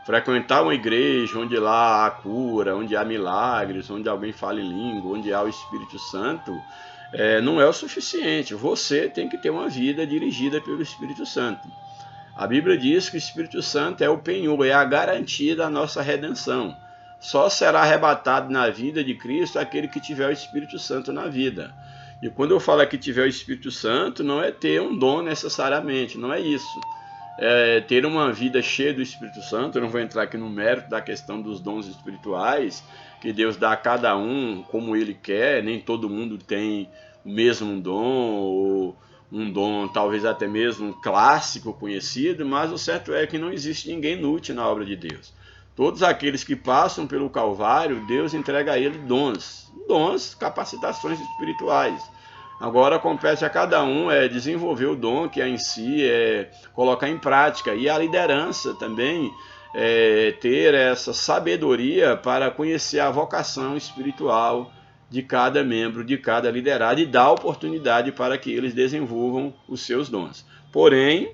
Frequentar uma igreja onde lá há cura, onde há milagres, onde alguém fala em língua, onde há o Espírito Santo, não é o suficiente. Você tem que ter uma vida dirigida pelo Espírito Santo. A Bíblia diz que o Espírito Santo é o penhor, é a garantia da nossa redenção. Só será arrebatado na vida de Cristo aquele que tiver o Espírito Santo na vida. E quando eu falo que tiver o Espírito Santo, não é ter um dom necessariamente, não é isso. É ter uma vida cheia do Espírito Santo. Eu não vou entrar aqui no mérito da questão dos dons espirituais, que Deus dá a cada um como Ele quer, nem todo mundo tem o mesmo dom, ou um dom talvez até mesmo clássico conhecido, mas o certo é que não existe ninguém inútil na obra de Deus. Todos aqueles que passam pelo Calvário, Deus entrega a ele dons, capacitações espirituais. Agora compete a cada um desenvolver o dom que é em si, colocar em prática. E a liderança também, ter essa sabedoria para conhecer a vocação espiritual de cada membro, de cada liderado, e dar oportunidade para que eles desenvolvam os seus dons. Porém,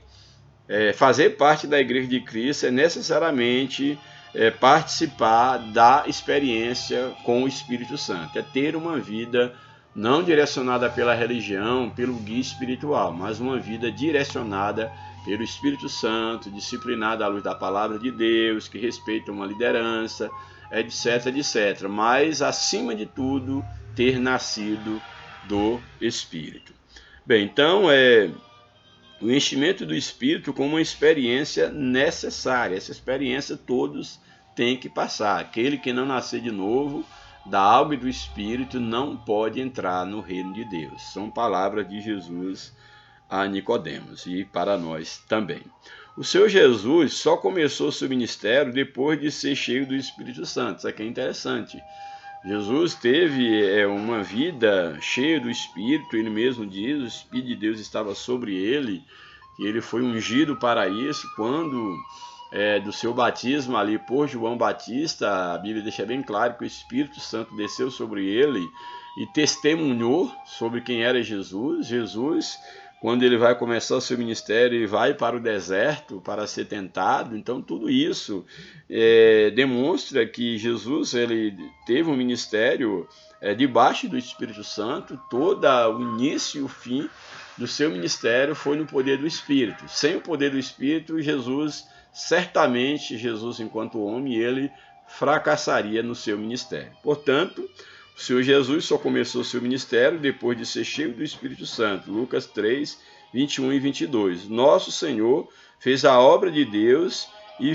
fazer parte da Igreja de Cristo é necessariamente participar da experiência com o Espírito Santo. É ter uma vida não direcionada pela religião, pelo guia espiritual, mas uma vida direcionada pelo Espírito Santo, disciplinada à luz da palavra de Deus, que respeita uma liderança, etc, etc. Mas, acima de tudo, ter nascido do Espírito. Bem, então, o enchimento do Espírito como uma experiência necessária. Essa experiência todos têm que passar. Aquele que não nascer de novo, da água e do Espírito, não pode entrar no reino de Deus. São palavras de Jesus a Nicodemos e para nós também. O Senhor Jesus só começou seu ministério depois de ser cheio do Espírito Santo. Isso aqui é interessante. Jesus teve uma vida cheia do Espírito, ele mesmo diz, o Espírito de Deus estava sobre ele, que ele foi ungido para isso, quando do seu batismo ali por João Batista, a Bíblia deixa bem claro que o Espírito Santo desceu sobre ele e testemunhou sobre quem era Jesus. Jesus, quando ele vai começar o seu ministério, ele vai para o deserto para ser tentado. Então tudo isso demonstra que Jesus ele teve um ministério debaixo do Espírito Santo. Todo o início e o fim do seu ministério foi no poder do Espírito. Sem o poder do Espírito, certamente Jesus, enquanto homem, ele fracassaria no seu ministério. Portanto, o Senhor Jesus só começou seu ministério depois de ser cheio do Espírito Santo. Lucas 3, 21 e 22. Nosso Senhor fez a obra de Deus e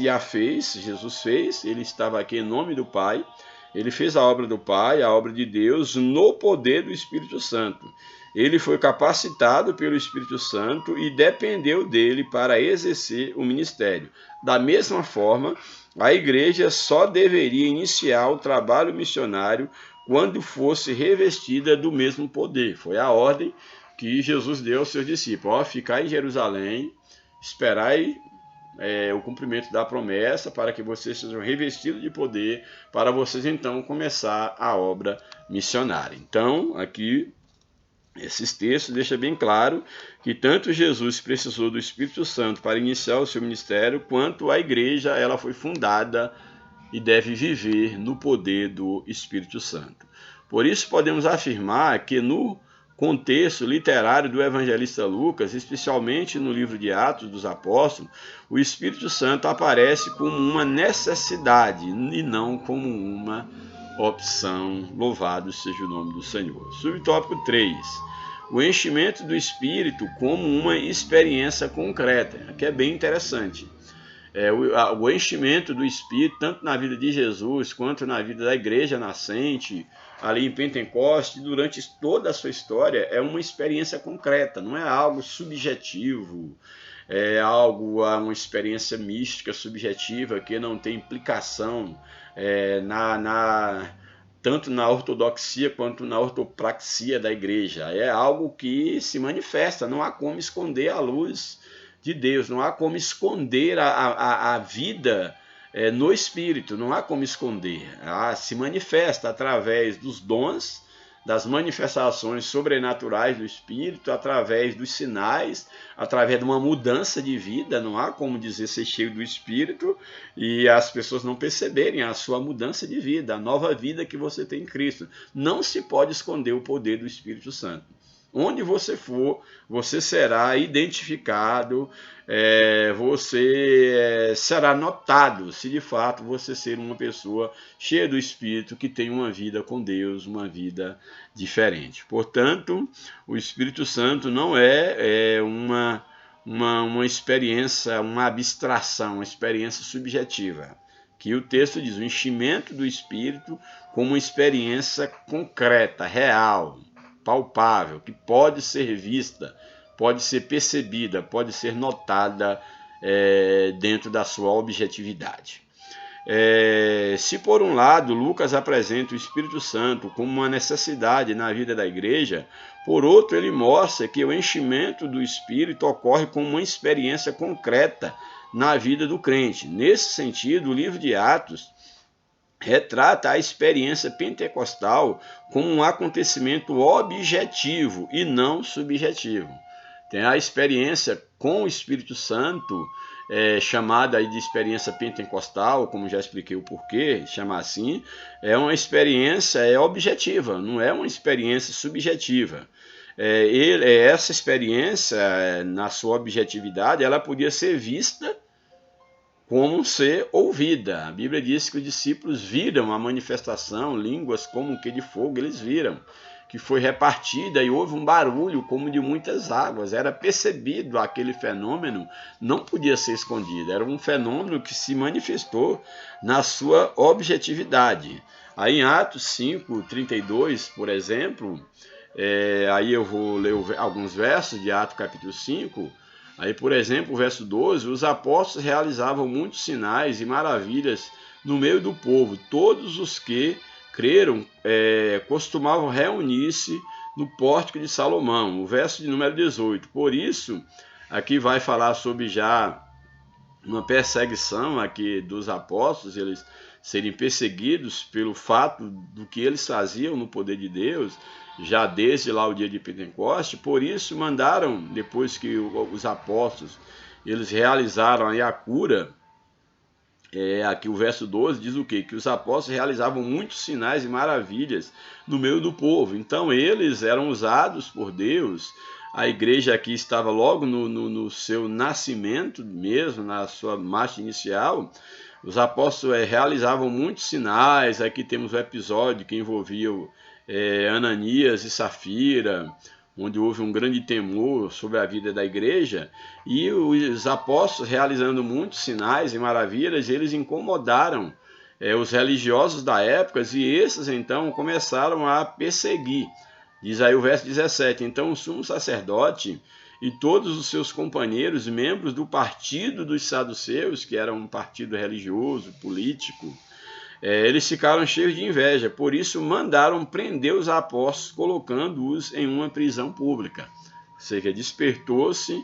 a fez, Jesus fez, ele estava aqui em nome do Pai, ele fez a obra do Pai, a obra de Deus, no poder do Espírito Santo. Ele foi capacitado pelo Espírito Santo e dependeu dele para exercer o ministério. Da mesma forma, a igreja só deveria iniciar o trabalho missionário quando fosse revestida do mesmo poder. Foi a ordem que Jesus deu aos seus discípulos. Ficai em Jerusalém, esperai o cumprimento da promessa para que vocês sejam revestidos de poder, para vocês então começar a obra missionária. Então, aqui esses textos deixam bem claro que tanto Jesus precisou do Espírito Santo para iniciar o seu ministério, quanto a igreja ela foi fundada e deve viver no poder do Espírito Santo. Por isso podemos afirmar que no contexto literário do evangelista Lucas, especialmente no livro de Atos dos Apóstolos, o Espírito Santo aparece como uma necessidade e não como uma opção. Louvado seja o nome do Senhor. Subtópico 3. O enchimento do Espírito como uma experiência concreta. Aqui é bem interessante. O enchimento do Espírito, tanto na vida de Jesus, quanto na vida da igreja nascente, ali em Pentecostes, durante toda a sua história, é uma experiência concreta, não é algo subjetivo, uma experiência mística, subjetiva, que não tem implicação tanto na ortodoxia quanto na ortopraxia da igreja. É algo que se manifesta, não há como esconder a luz de Deus, não há como esconder a vida no Espírito, não há como esconder. Se manifesta através dos dons, das manifestações sobrenaturais do Espírito, através dos sinais, através de uma mudança de vida. Não há como dizer ser cheio do Espírito e as pessoas não perceberem a sua mudança de vida, a nova vida que você tem em Cristo. Não se pode esconder o poder do Espírito Santo. Onde você for, você será identificado, você será notado se de fato você ser uma pessoa cheia do Espírito, que tem uma vida com Deus, uma vida diferente. Portanto, o Espírito Santo não é uma experiência, uma abstração, uma experiência subjetiva. Que o texto diz, o enchimento do Espírito como uma experiência concreta, real, palpável, que pode ser vista, pode ser percebida, pode ser notada dentro da sua objetividade. Se por um lado Lucas apresenta o Espírito Santo como uma necessidade na vida da igreja, por outro ele mostra que o enchimento do Espírito ocorre como uma experiência concreta na vida do crente. Nesse sentido, o livro de Atos retrata a experiência pentecostal como um acontecimento objetivo e não subjetivo. Tem a experiência com o Espírito Santo, chamada de experiência pentecostal, como já expliquei o porquê, chamar assim, é uma experiência objetiva, não é uma experiência subjetiva. Essa experiência, na sua objetividade, ela podia ser vista como ser ouvida. A Bíblia diz que os discípulos viram a manifestação, línguas como que de fogo, eles viram, que foi repartida e houve um barulho como de muitas águas. Era percebido aquele fenômeno, não podia ser escondido, era um fenômeno que se manifestou na sua objetividade. Aí em Atos 5:32, por exemplo, aí eu vou ler alguns versos de Atos capítulo 5, Aí, por exemplo, o verso 12, os apóstolos realizavam muitos sinais e maravilhas no meio do povo. Todos os que creram costumavam reunir-se no pórtico de Salomão. O verso de número 18. Por isso, aqui vai falar sobre já uma perseguição aqui dos apóstolos, eles serem perseguidos pelo fato do que eles faziam no poder de Deus, já desde lá o dia de Pentecoste. Por isso mandaram, depois que os apóstolos eles realizaram aí a cura, aqui o verso 12 diz o quê? Que os apóstolos realizavam muitos sinais e maravilhas no meio do povo. Então eles eram usados por Deus. A igreja aqui estava logo no seu nascimento mesmo, na sua marcha inicial. Os apóstolos realizavam muitos sinais. Aqui temos o episódio que envolvia Ananias e Safira, onde houve um grande temor sobre a vida da igreja, e os apóstolos realizando muitos sinais e maravilhas, eles incomodaram os religiosos da época, e esses então começaram a perseguir. Diz aí o verso 17, então o sumo sacerdote e todos os seus companheiros, membros do partido dos saduceus, que era um partido religioso, político, eles ficaram cheios de inveja, por isso mandaram prender os apóstolos, colocando-os em uma prisão pública. Ou seja, despertou-se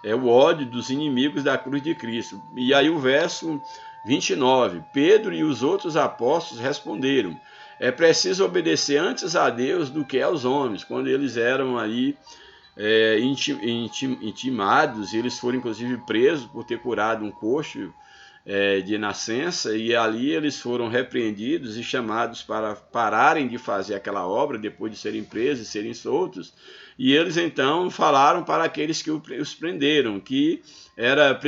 o ódio dos inimigos da cruz de Cristo. E aí o verso 29, Pedro e os outros apóstolos responderam, é preciso obedecer antes a Deus do que aos homens. Quando eles eram aí intimados, eles foram inclusive presos por ter curado um coxo de nascença, e ali eles foram repreendidos e chamados para pararem de fazer aquela obra depois de serem presos e serem soltos. E eles então falaram para aqueles que os prenderam que era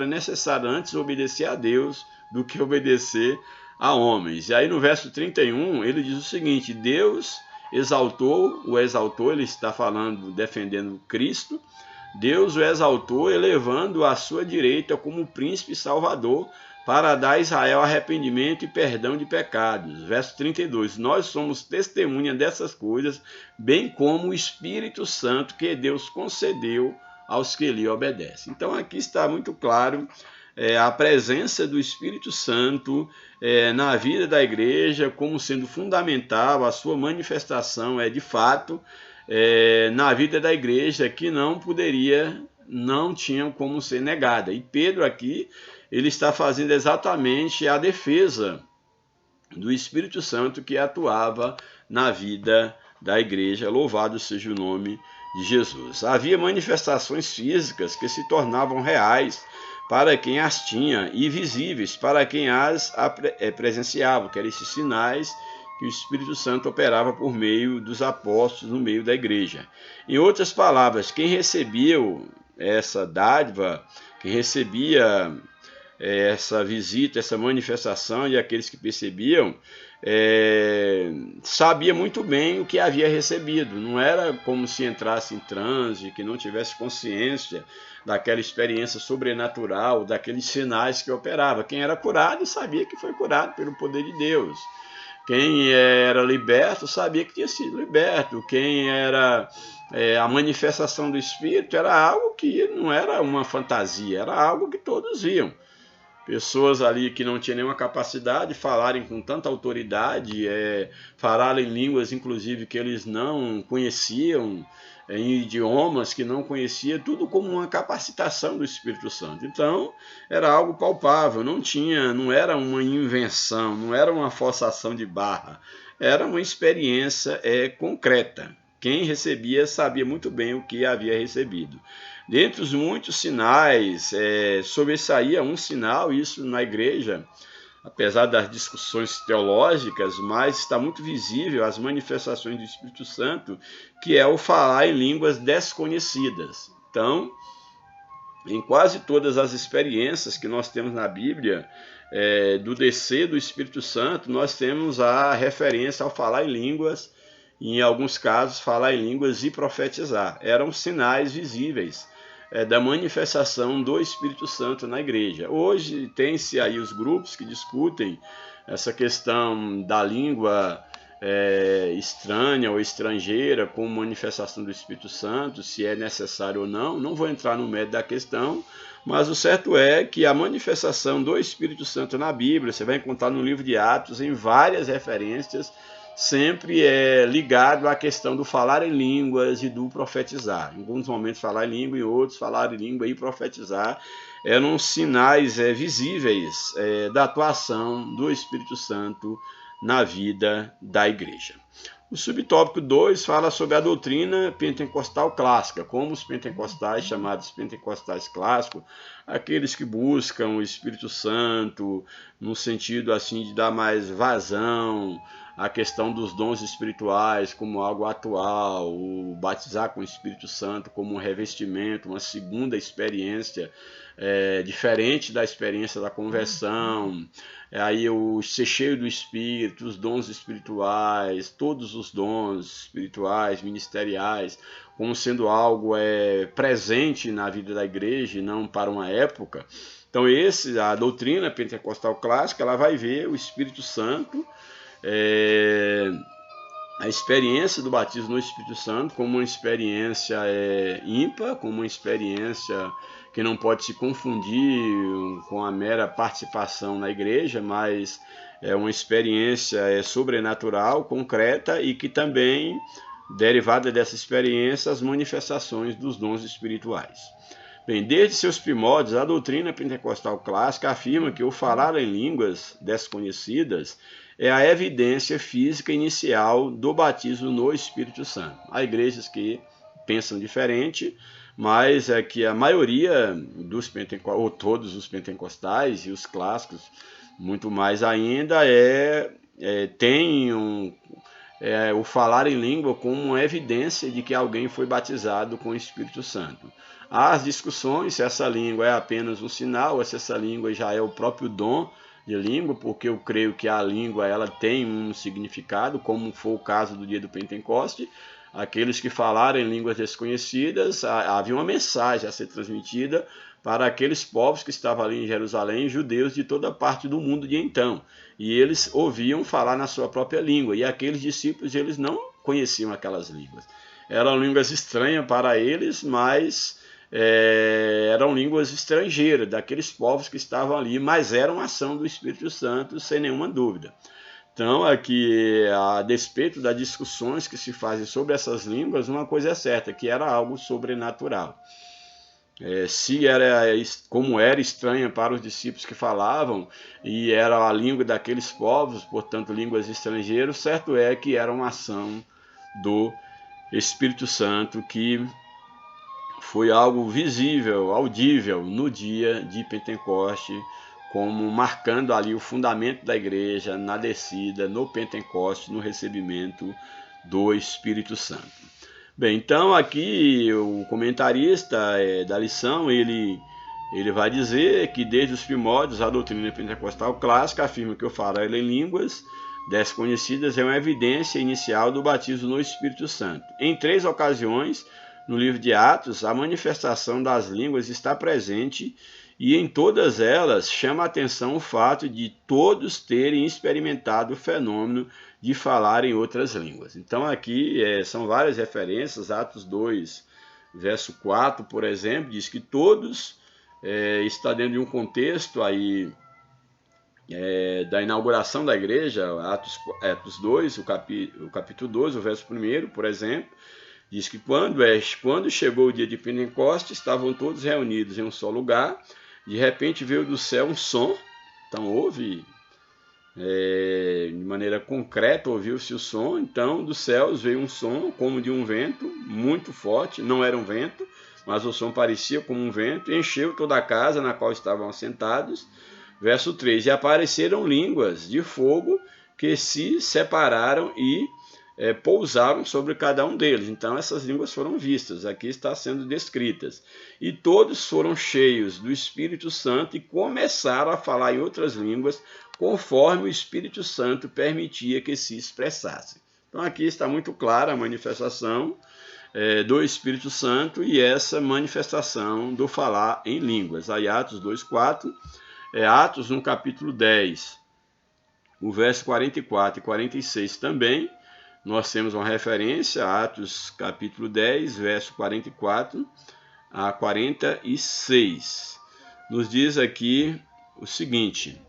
necessário antes obedecer a Deus do que obedecer a homens. E aí no verso 31 ele diz o seguinte, Deus exaltou, ele está falando, defendendo Cristo, Deus o exaltou, elevando-o à sua direita como príncipe salvador, para dar a Israel arrependimento e perdão de pecados. Verso 32, nós somos testemunha dessas coisas, bem como o Espírito Santo que Deus concedeu aos que lhe obedecem. Então aqui está muito claro a presença do Espírito Santo na vida da igreja como sendo fundamental, a sua manifestação de fato na vida da igreja que não tinha como ser negada. E Pedro aqui, ele está fazendo exatamente a defesa do Espírito Santo que atuava na vida da igreja. Louvado seja o nome de Jesus. Havia manifestações físicas que se tornavam reais para quem as tinha e visíveis para quem as presenciava, que eram esses sinais que o Espírito Santo operava por meio dos apóstolos no meio da igreja. Em outras palavras, quem recebia essa dádiva, quem recebia essa visita, essa manifestação, e aqueles que percebiam, sabia muito bem o que havia recebido. Não era como se entrasse em transe, que não tivesse consciência daquela experiência sobrenatural, daqueles sinais que operava. Quem era curado sabia que foi curado pelo poder de Deus. Quem era liberto sabia que tinha sido liberto. Quem era a manifestação do Espírito era algo que não era uma fantasia, era algo que todos viam. Pessoas ali que não tinham nenhuma capacidade de falarem com tanta autoridade, falarem línguas inclusive que eles não conheciam, em idiomas que não conhecia, tudo como uma capacitação do Espírito Santo. Então, era algo palpável, não era uma invenção, não era uma forçação de barra, era uma experiência concreta. Quem recebia sabia muito bem o que havia recebido. Dentre os muitos sinais, sobressaía um sinal, isso na igreja, apesar das discussões teológicas, mas está muito visível as manifestações do Espírito Santo, que é o falar em línguas desconhecidas. Então, em quase todas as experiências que nós temos na Bíblia, do descer do Espírito Santo, nós temos a referência ao falar em línguas, e em alguns casos falar em línguas e profetizar. Eram sinais visíveis da manifestação do Espírito Santo na igreja. Hoje tem-se aí os grupos que discutem essa questão da língua estranha ou estrangeira como manifestação do Espírito Santo, se é necessário ou não, não vou entrar no mérito da questão, mas o certo é que a manifestação do Espírito Santo na Bíblia, você vai encontrar no livro de Atos, em várias referências, sempre é ligado à questão do falar em línguas e do profetizar. Em alguns momentos falar em língua, em outros falar em língua e profetizar eram sinais visíveis da atuação do Espírito Santo na vida da igreja. O subtópico 2 fala sobre a doutrina pentecostal clássica, como os pentecostais, chamados pentecostais clássicos, aqueles que buscam o Espírito Santo no sentido assim de dar mais vazão à questão dos dons espirituais como algo atual, o batizar com o Espírito Santo como um revestimento, uma segunda experiência diferente da experiência da conversão, aí o ser cheio do Espírito, os dons espirituais, todos os dons espirituais, ministeriais, como sendo algo presente na vida da igreja e não para uma época. Então a doutrina pentecostal clássica, ela vai ver o Espírito Santo, a experiência do batismo no Espírito Santo como uma experiência ímpar, como uma experiência que não pode se confundir com a mera participação na igreja, mas é uma experiência sobrenatural, concreta e que também, derivada dessa experiência, as manifestações dos dons espirituais. Bem, desde seus primórdios, a doutrina pentecostal clássica afirma que o falar em línguas desconhecidas é a evidência física inicial do batismo no Espírito Santo. Há igrejas que pensam diferente, mas é que a maioria dos pentecostais, ou todos os pentecostais e os clássicos, muito mais ainda, tem o falar em língua como uma evidência de que alguém foi batizado com o Espírito Santo. Há as discussões se essa língua é apenas um sinal, ou se essa língua já é o próprio dom de língua, porque eu creio que a língua ela tem um significado, como foi o caso do dia do Pentecoste. Aqueles que falaram em línguas desconhecidas, havia uma mensagem a ser transmitida para aqueles povos que estavam ali em Jerusalém, judeus de toda parte do mundo de então. E eles ouviam falar na sua própria língua, e aqueles discípulos eles não conheciam aquelas línguas. Eram línguas estranhas para eles, mas eram línguas estrangeiras, daqueles povos que estavam ali, mas eram ação do Espírito Santo, sem nenhuma dúvida. Então, aqui, a despeito das discussões que se fazem sobre essas línguas, uma coisa é certa, que era algo sobrenatural. Como era estranha para os discípulos que falavam, e era a língua daqueles povos, portanto, línguas estrangeiras, certo é que era uma ação do Espírito Santo, que foi algo visível, audível, no dia de Pentecoste, como marcando ali o fundamento da igreja na descida, no Pentecoste, no recebimento do Espírito Santo. Bem, então aqui o comentarista da lição, ele vai dizer que desde os primórdios a doutrina pentecostal clássica afirma que o falar em línguas desconhecidas é uma evidência inicial do batismo no Espírito Santo. Em 3 ocasiões, no livro de Atos, a manifestação das línguas está presente e em todas elas chama a atenção o fato de todos terem experimentado o fenômeno de falar em outras línguas. Então aqui são várias referências, Atos 2, verso 4, por exemplo, diz que todos está dentro de um contexto aí da inauguração da igreja, Atos 2, o capítulo 2, o verso 1, por exemplo, diz que quando chegou o dia de Pentecostes, estavam todos reunidos em um só lugar. De repente veio do céu um som, então houve, de maneira concreta, ouviu-se o som, então dos céus veio um som como de um vento muito forte, não era um vento, mas o som parecia como um vento, e encheu toda a casa na qual estavam assentados. Verso 3, e apareceram línguas de fogo que se separaram e pousaram sobre cada um deles. Então essas línguas foram vistas, aqui está sendo descritas. E todos foram cheios do Espírito Santo e começaram a falar em outras línguas, conforme o Espírito Santo permitia que se expressassem. Então aqui está muito clara a manifestação do Espírito Santo e essa manifestação do falar em línguas. Aí Atos 2,4, Atos no capítulo 10, O verso 44 e 46 também, nós temos uma referência, Atos capítulo 10, verso 44 a 46. Nos diz aqui o seguinte,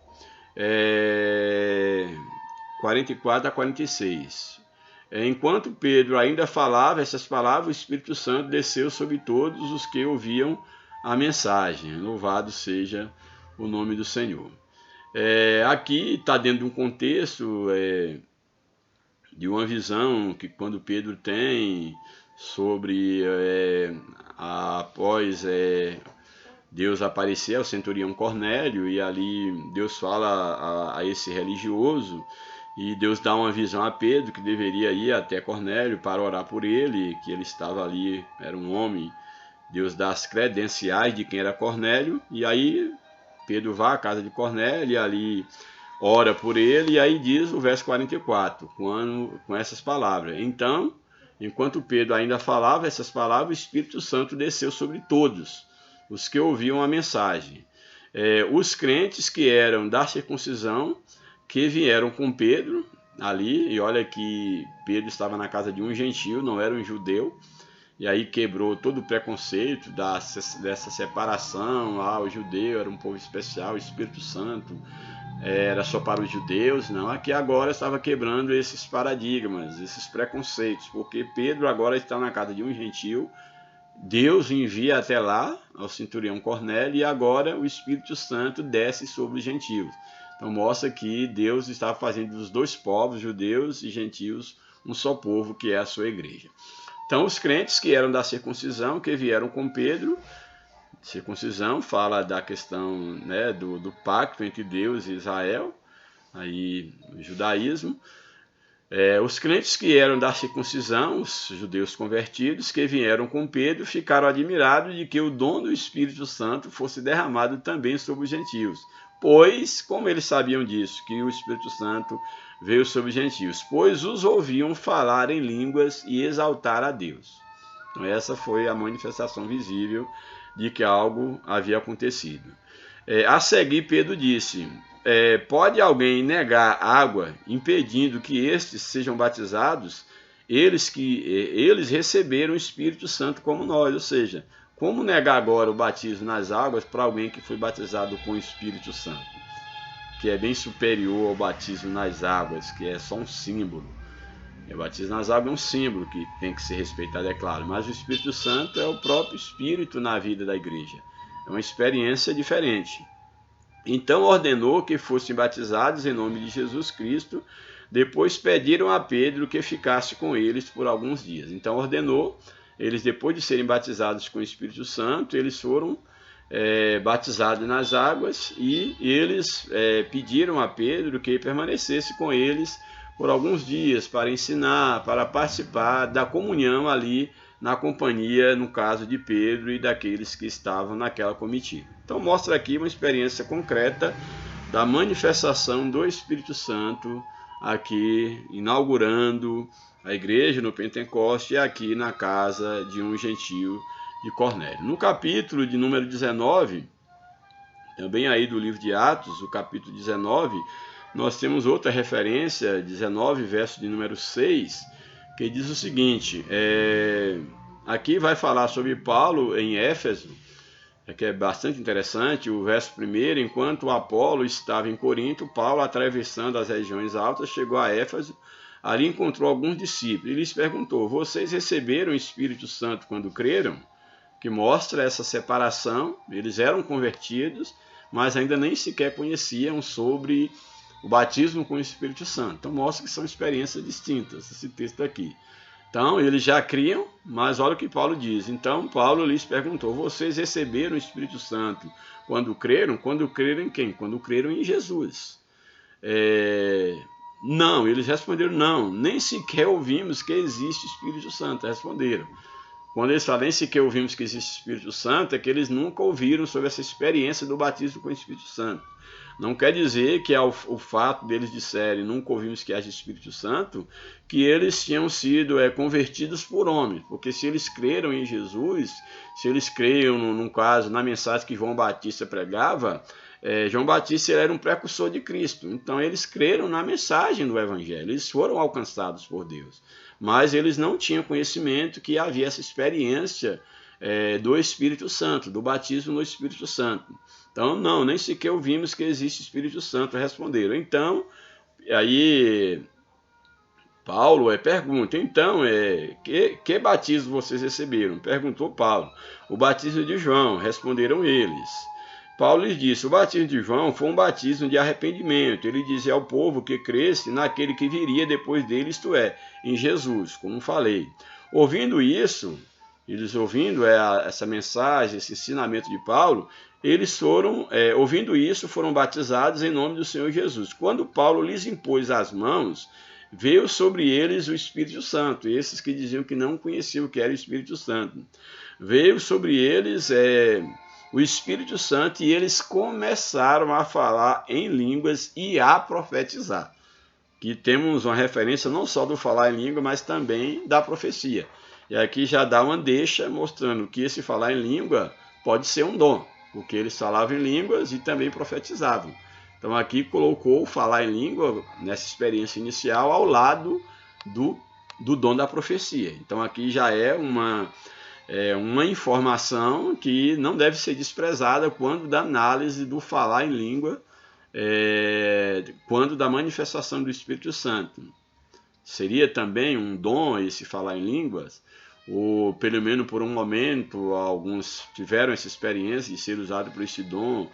44 a 46. Enquanto Pedro ainda falava essas palavras, o Espírito Santo desceu sobre todos os que ouviam a mensagem. Louvado seja o nome do Senhor. Aqui está dentro de um contexto de uma visão que quando Pedro tem sobre após Deus aparecer ao centurião Cornélio, e ali Deus fala a esse religioso, e Deus dá uma visão a Pedro que deveria ir até Cornélio para orar por ele, que ele estava ali, era um homem. Deus dá as credenciais de quem era Cornélio, e aí Pedro vai à casa de Cornélio e ali ora por ele, e aí diz o verso 44, com essas palavras. Então, enquanto Pedro ainda falava essas palavras, o Espírito Santo desceu sobre todos os que ouviam a mensagem. Os crentes que eram da circuncisão, que vieram com Pedro ali, e olha que Pedro estava na casa de um gentio, não era um judeu, e aí quebrou todo o preconceito dessa separação, o judeu era um povo especial, o Espírito Santo era só para os judeus. Não, aqui agora estava quebrando esses paradigmas, esses preconceitos, porque Pedro agora está na casa de um gentio, Deus envia até lá ao centurião Cornélio, e agora o Espírito Santo desce sobre os gentios. Então mostra que Deus estava fazendo dos dois povos, judeus e gentios, um só povo, que é a sua igreja. Então os crentes que eram da circuncisão, que vieram com Pedro, circuncisão fala da questão do pacto entre Deus e Israel, aí o judaísmo. Os crentes que eram da circuncisão, os judeus convertidos, que vieram com Pedro, ficaram admirados de que o dom do Espírito Santo fosse derramado também sobre os gentios. Pois, como eles sabiam disso, que o Espírito Santo veio sobre os gentios? Pois os ouviam falar em línguas e exaltar a Deus. Então essa foi a manifestação visível de que algo havia acontecido. A seguir, Pedro disse: pode alguém negar água, impedindo que estes sejam batizados? Eles receberam o Espírito Santo como nós. Ou seja, como negar agora o batismo nas águas para alguém que foi batizado com o Espírito Santo, que é bem superior ao batismo nas águas, que é só um símbolo. O batismo nas águas é um símbolo que tem que ser respeitado, é claro, mas o Espírito Santo é o próprio Espírito na vida da igreja. É uma experiência diferente. Então ordenou que fossem batizados em nome de Jesus Cristo. Depois pediram a Pedro que ficasse com eles por alguns dias. Então ordenou, eles depois de serem batizados com o Espírito Santo, eles foram batizados nas águas, e eles pediram a Pedro que permanecesse com eles por alguns dias para ensinar, para participar da comunhão ali na companhia, no caso de Pedro e daqueles que estavam naquela comitiva. Então mostra aqui uma experiência concreta da manifestação do Espírito Santo aqui, inaugurando a igreja no Pentecoste, aqui na casa de um gentio de Cornélio. No capítulo de número 19, também aí do livro de Atos, o capítulo 19, nós temos outra referência, 19, verso de número 6, que diz o seguinte, aqui vai falar sobre Paulo em Éfeso, que é bastante interessante, o verso 1, enquanto Apolo estava em Corinto, Paulo, atravessando as regiões altas, chegou a Éfeso, ali encontrou alguns discípulos, e lhes perguntou: vocês receberam o Espírito Santo quando creram? Que mostra essa separação, eles eram convertidos, mas ainda nem sequer conheciam sobre o batismo com o Espírito Santo. Então mostra que são experiências distintas, esse texto aqui. Então eles já criam, mas olha o que Paulo diz. Então Paulo lhes perguntou: vocês receberam o Espírito Santo quando creram? Quando creram em quem? Quando creram em Jesus. Não, eles responderam: não, nem sequer ouvimos que existe Espírito Santo. Responderam. Quando eles falam nem sequer ouvimos que existe Espírito Santo, é que eles nunca ouviram sobre essa experiência do batismo com o Espírito Santo. Não quer dizer que o fato deles disserem nunca ouvimos que haja Espírito Santo, que eles tinham sido convertidos por homens, porque se eles creram em Jesus, se eles creiam, no caso, na mensagem que João Batista pregava, João Batista era um precursor de Cristo, então eles creram na mensagem do Evangelho, eles foram alcançados por Deus, mas eles não tinham conhecimento que havia essa experiência do Espírito Santo, do batismo no Espírito Santo. Então, não, nem sequer ouvimos que existe Espírito Santo, responderam. Então, aí Paulo pergunta, então, que batismo vocês receberam? Perguntou Paulo. O batismo de João, responderam eles. Paulo lhes disse, o batismo de João foi um batismo de arrependimento. Ele dizia ao povo que cresce naquele que viria depois dele, isto é, em Jesus, como falei. Ouvindo isso, eles ouvindo essa mensagem, esse ensinamento de Paulo, eles foram, ouvindo isso, foram batizados em nome do Senhor Jesus. Quando Paulo lhes impôs as mãos, veio sobre eles o Espírito Santo, esses que diziam que não conheciam o que era o Espírito Santo. Veio sobre eles o Espírito Santo e eles começaram a falar em línguas e a profetizar. Que temos uma referência não só do falar em língua, mas também da profecia. E aqui já dá uma deixa mostrando que esse falar em língua pode ser um dom, porque eles falavam em línguas e também profetizavam. Então aqui colocou o falar em língua, nessa experiência inicial, ao lado do dom da profecia. Então aqui já é uma informação que não deve ser desprezada quando da análise do falar em língua, quando da manifestação do Espírito Santo. Seria também um dom esse falar em línguas, ou pelo menos por um momento alguns tiveram essa experiência de ser usado por esse dom,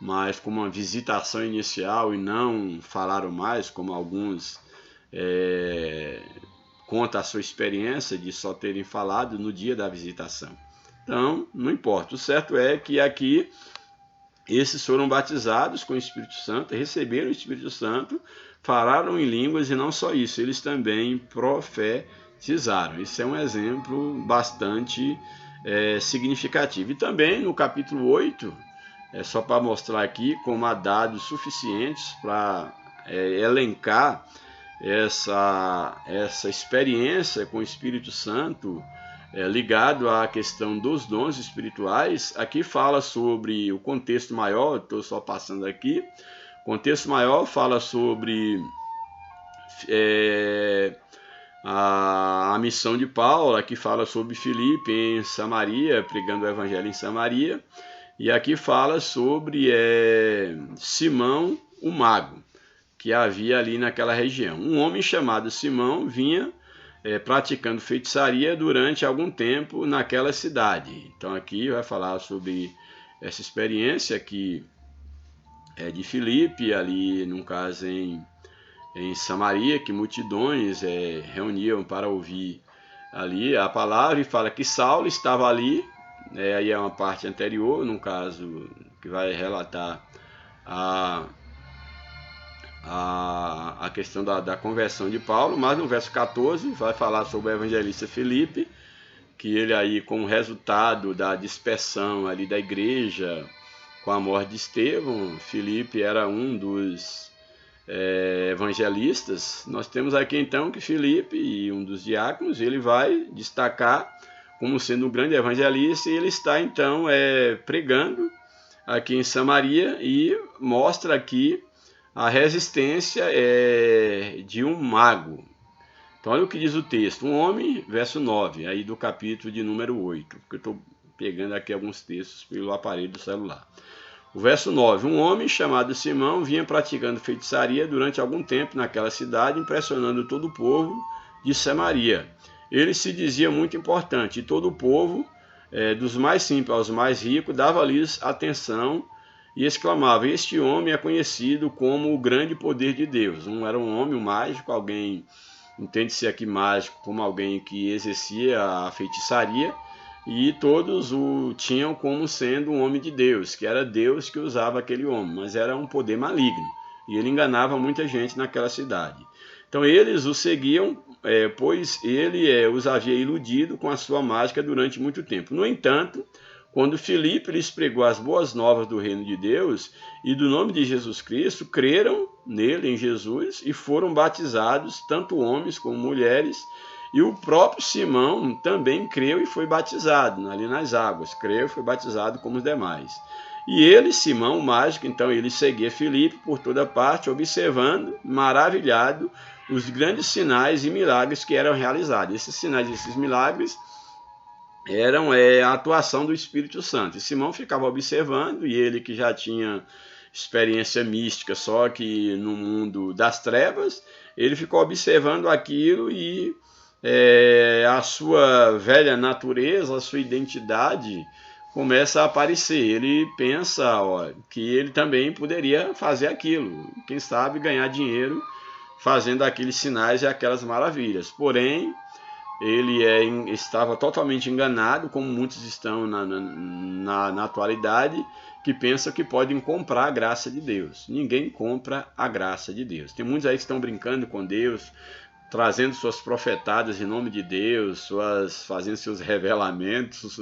mas como uma visitação inicial e não falaram mais, como alguns contam a sua experiência de só terem falado no dia da visitação. Então, não importa. O certo é que aqui esses foram batizados com o Espírito Santo, receberam o Espírito Santo, falaram em línguas e não só isso, eles também profetizaram. Isso é um exemplo bastante significativo. E também no capítulo 8, só para mostrar aqui como há dados suficientes para elencar essa experiência com o Espírito Santo, ligado à questão dos dons espirituais. Aqui fala sobre o contexto maior, estou só passando aqui. O contexto maior fala sobre a missão de Paulo, aqui fala sobre Filipe em Samaria, pregando o evangelho em Samaria, e aqui fala sobre Simão, o mago, que havia ali naquela região. Um homem chamado Simão vinha praticando feitiçaria durante algum tempo naquela cidade. Então aqui vai falar sobre essa experiência que é de Filipe, ali no caso em Samaria, que multidões reuniam para ouvir ali a palavra, e fala que Saulo estava ali, aí é uma parte anterior, no caso que vai relatar a questão da conversão de Paulo, mas no verso 14 vai falar sobre o evangelista Filipe, que ele aí, como resultado da dispersão ali da igreja com a morte de Estevão, Filipe era um dos evangelistas. Nós temos aqui então que Filipe, e um dos diáconos, ele vai destacar como sendo um grande evangelista, e ele está então pregando aqui em Samaria e mostra aqui a resistência de um mago. Então olha o que diz o texto. Um homem, verso 9, aí do capítulo de número 8, porque eu estou pegando aqui alguns textos pelo aparelho do celular. O verso 9. Um homem chamado Simão vinha praticando feitiçaria durante algum tempo naquela cidade, impressionando todo o povo de Samaria. Ele se dizia muito importante, e todo o povo, dos mais simples aos mais ricos, dava-lhes atenção e exclamava: este homem é conhecido como o grande poder de Deus. Era um homem, um mágico, alguém, entende-se aqui mágico como alguém que exercia a feitiçaria, e todos o tinham como sendo um homem de Deus, que era Deus que usava aquele homem, mas era um poder maligno, e ele enganava muita gente naquela cidade. Então eles o seguiam pois ele os havia iludido com a sua mágica durante muito tempo. No entanto, quando Filipe lhes pregou as boas novas do reino de Deus e do nome de Jesus Cristo, creram nele, em Jesus, e foram batizados, tanto homens como mulheres, e o próprio Simão também creu e foi batizado, ali nas águas, creu e foi batizado como os demais. E ele, Simão, o mágico, então ele seguia Filipe por toda parte, observando, maravilhado, os grandes sinais e milagres que eram realizados. Esses sinais e esses milagres eram a atuação do Espírito Santo. E Simão ficava observando, e ele que já tinha experiência mística, só que no mundo das trevas, ele ficou observando aquilo e a sua velha natureza, a sua identidade começa a aparecer. Ele pensa que ele também poderia fazer aquilo, quem sabe ganhar dinheiro fazendo aqueles sinais e aquelas maravilhas. Porém, ele estava totalmente enganado, como muitos estão na atualidade, que pensam que podem comprar a graça de Deus. Ninguém compra a graça de Deus. Tem muitos aí que estão brincando com Deus, trazendo suas profetadas em nome de Deus, fazendo seus revelamentos,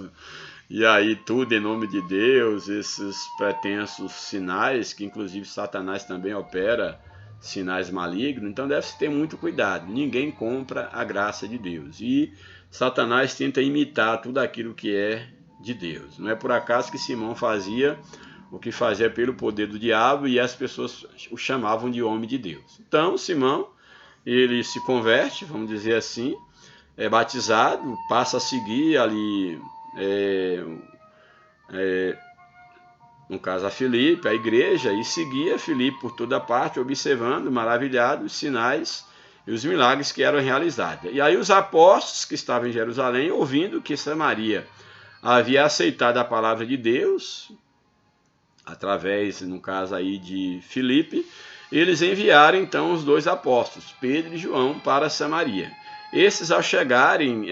e aí tudo em nome de Deus, esses pretensos sinais, que inclusive Satanás também opera sinais malignos, então deve-se ter muito cuidado. Ninguém compra a graça de Deus. E Satanás tenta imitar tudo aquilo que é de Deus. Não é por acaso que Simão fazia o que fazia pelo poder do diabo e as pessoas o chamavam de homem de Deus. Então, Simão, ele se converte, vamos dizer assim, é batizado, passa a seguir ali, no caso a Filipe, a igreja, e seguia Filipe por toda parte, observando, maravilhado, os sinais e os milagres que eram realizados. E aí os apóstolos que estavam em Jerusalém, ouvindo que Samaria havia aceitado a palavra de Deus, através, no caso aí de Filipe, eles enviaram então os dois apóstolos, Pedro e João, para Samaria. Esses, ao chegarem,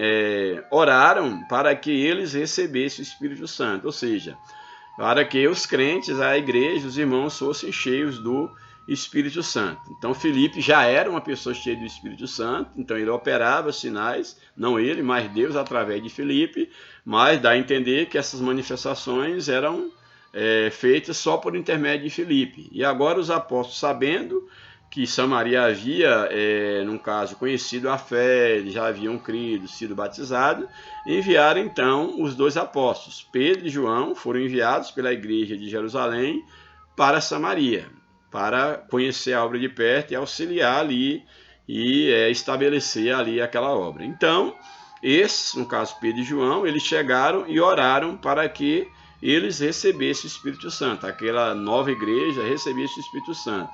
oraram para que eles recebessem o Espírito Santo, ou seja, para que os crentes, a igreja, os irmãos fossem cheios do Espírito Santo. Então Filipe já era uma pessoa cheia do Espírito Santo, então ele operava sinais, não ele, mas Deus através de Filipe, mas dá a entender que essas manifestações eram feitas só por intermédio de Filipe. E agora os apóstolos, sabendo que Samaria havia, num caso, conhecido a fé, eles já haviam crido, sido batizados, enviaram então os dois apóstolos, Pedro e João, foram enviados pela igreja de Jerusalém para Samaria, para conhecer a obra de perto e auxiliar ali e estabelecer ali aquela obra. Então, esses, no caso Pedro e João, eles chegaram e oraram para que eles recebessem o Espírito Santo, aquela nova igreja recebesse o Espírito Santo,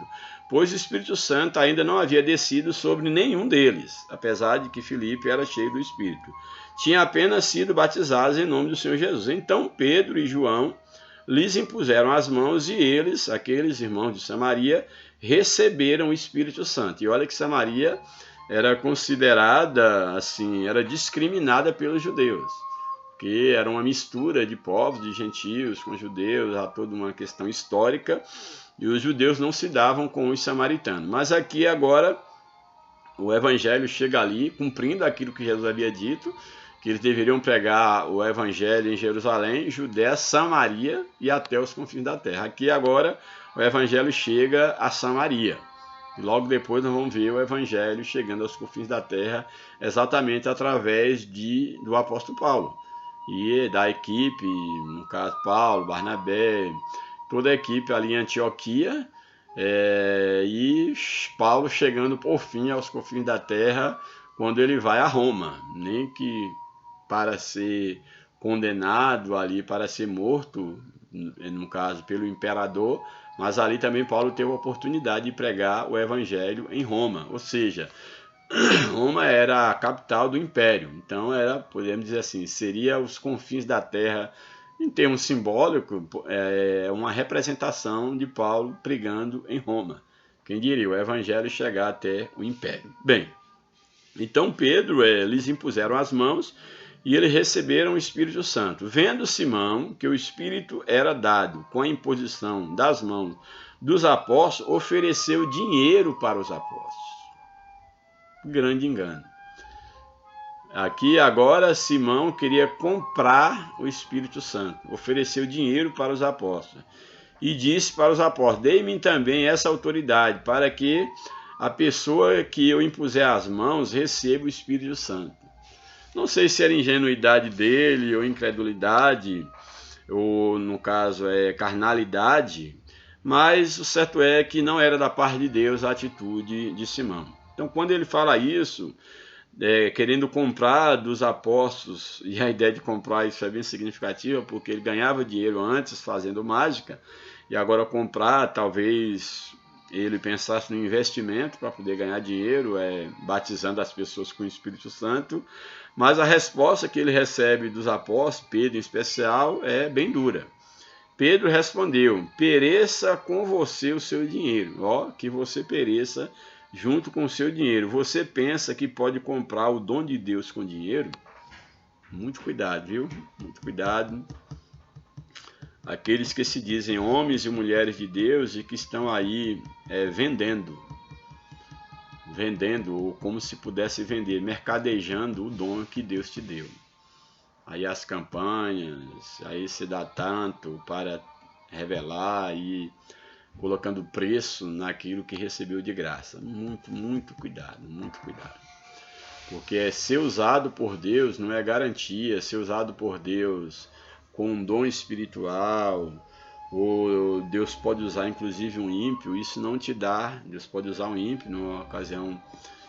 pois o Espírito Santo ainda não havia descido sobre nenhum deles, apesar de que Filipe era cheio do Espírito. Tinha apenas sido batizados em nome do Senhor Jesus. Então Pedro e João lhes impuseram as mãos e eles, aqueles irmãos de Samaria, receberam o Espírito Santo. E olha que Samaria era considerada, assim, era discriminada pelos judeus, que era uma mistura de povos, de gentios com judeus, há toda uma questão histórica, e os judeus não se davam com os samaritanos. Mas aqui agora o evangelho chega ali, cumprindo aquilo que Jesus havia dito, que eles deveriam pregar o evangelho em Jerusalém, Judéia, Samaria e até os confins da terra. Aqui agora o evangelho chega a Samaria. E logo depois nós vamos ver o evangelho chegando aos confins da terra, exatamente através do apóstolo Paulo e da equipe, no caso Paulo, Barnabé, toda a equipe ali em Antioquia, e Paulo chegando por fim aos confins da terra, quando ele vai a Roma, nem que para ser condenado ali, para ser morto, no caso pelo imperador, mas ali também Paulo teve a oportunidade de pregar o evangelho em Roma, ou seja, Roma era a capital do império, então era, podemos dizer assim, seria os confins da terra, em termos simbólicos, uma representação de Paulo pregando em Roma. Quem diria, o evangelho chegar até o império. Bem, então Pedro lhes impuseram as mãos e eles receberam o Espírito Santo. Vendo Simão que o Espírito era dado com a imposição das mãos dos apóstolos, ofereceu dinheiro para os apóstolos. Grande engano. Aqui agora Simão queria comprar o Espírito Santo, ofereceu dinheiro para os apóstolos e disse para os apóstolos: dei-me também essa autoridade para que a pessoa que eu impuser as mãos receba o Espírito Santo. Não sei se era ingenuidade dele ou incredulidade, ou no caso carnalidade, mas o certo é que não era da parte de Deus a atitude de Simão. Então quando ele fala isso, querendo comprar dos apóstolos, e a ideia de comprar isso é bem significativa, porque ele ganhava dinheiro antes fazendo mágica, e agora comprar, talvez ele pensasse no investimento para poder ganhar dinheiro, batizando as pessoas com o Espírito Santo, mas a resposta que ele recebe dos apóstolos, Pedro em especial, é bem dura. Pedro respondeu: pereça com você o seu dinheiro, que você pereça junto com o seu dinheiro. Você pensa que pode comprar o dom de Deus com dinheiro? Muito cuidado, viu? Muito cuidado. Aqueles que se dizem homens e mulheres de Deus e que estão aí vendendo, ou como se pudesse vender, mercadejando o dom que Deus te deu. Aí as campanhas, aí se dá tanto para revelar e colocando preço naquilo que recebeu de graça. Muito, muito cuidado, muito cuidado. Porque ser usado por Deus não é garantia, ser usado por Deus com um dom espiritual, ou Deus pode usar inclusive um ímpio, isso não te dá. Deus pode usar um ímpio numa ocasião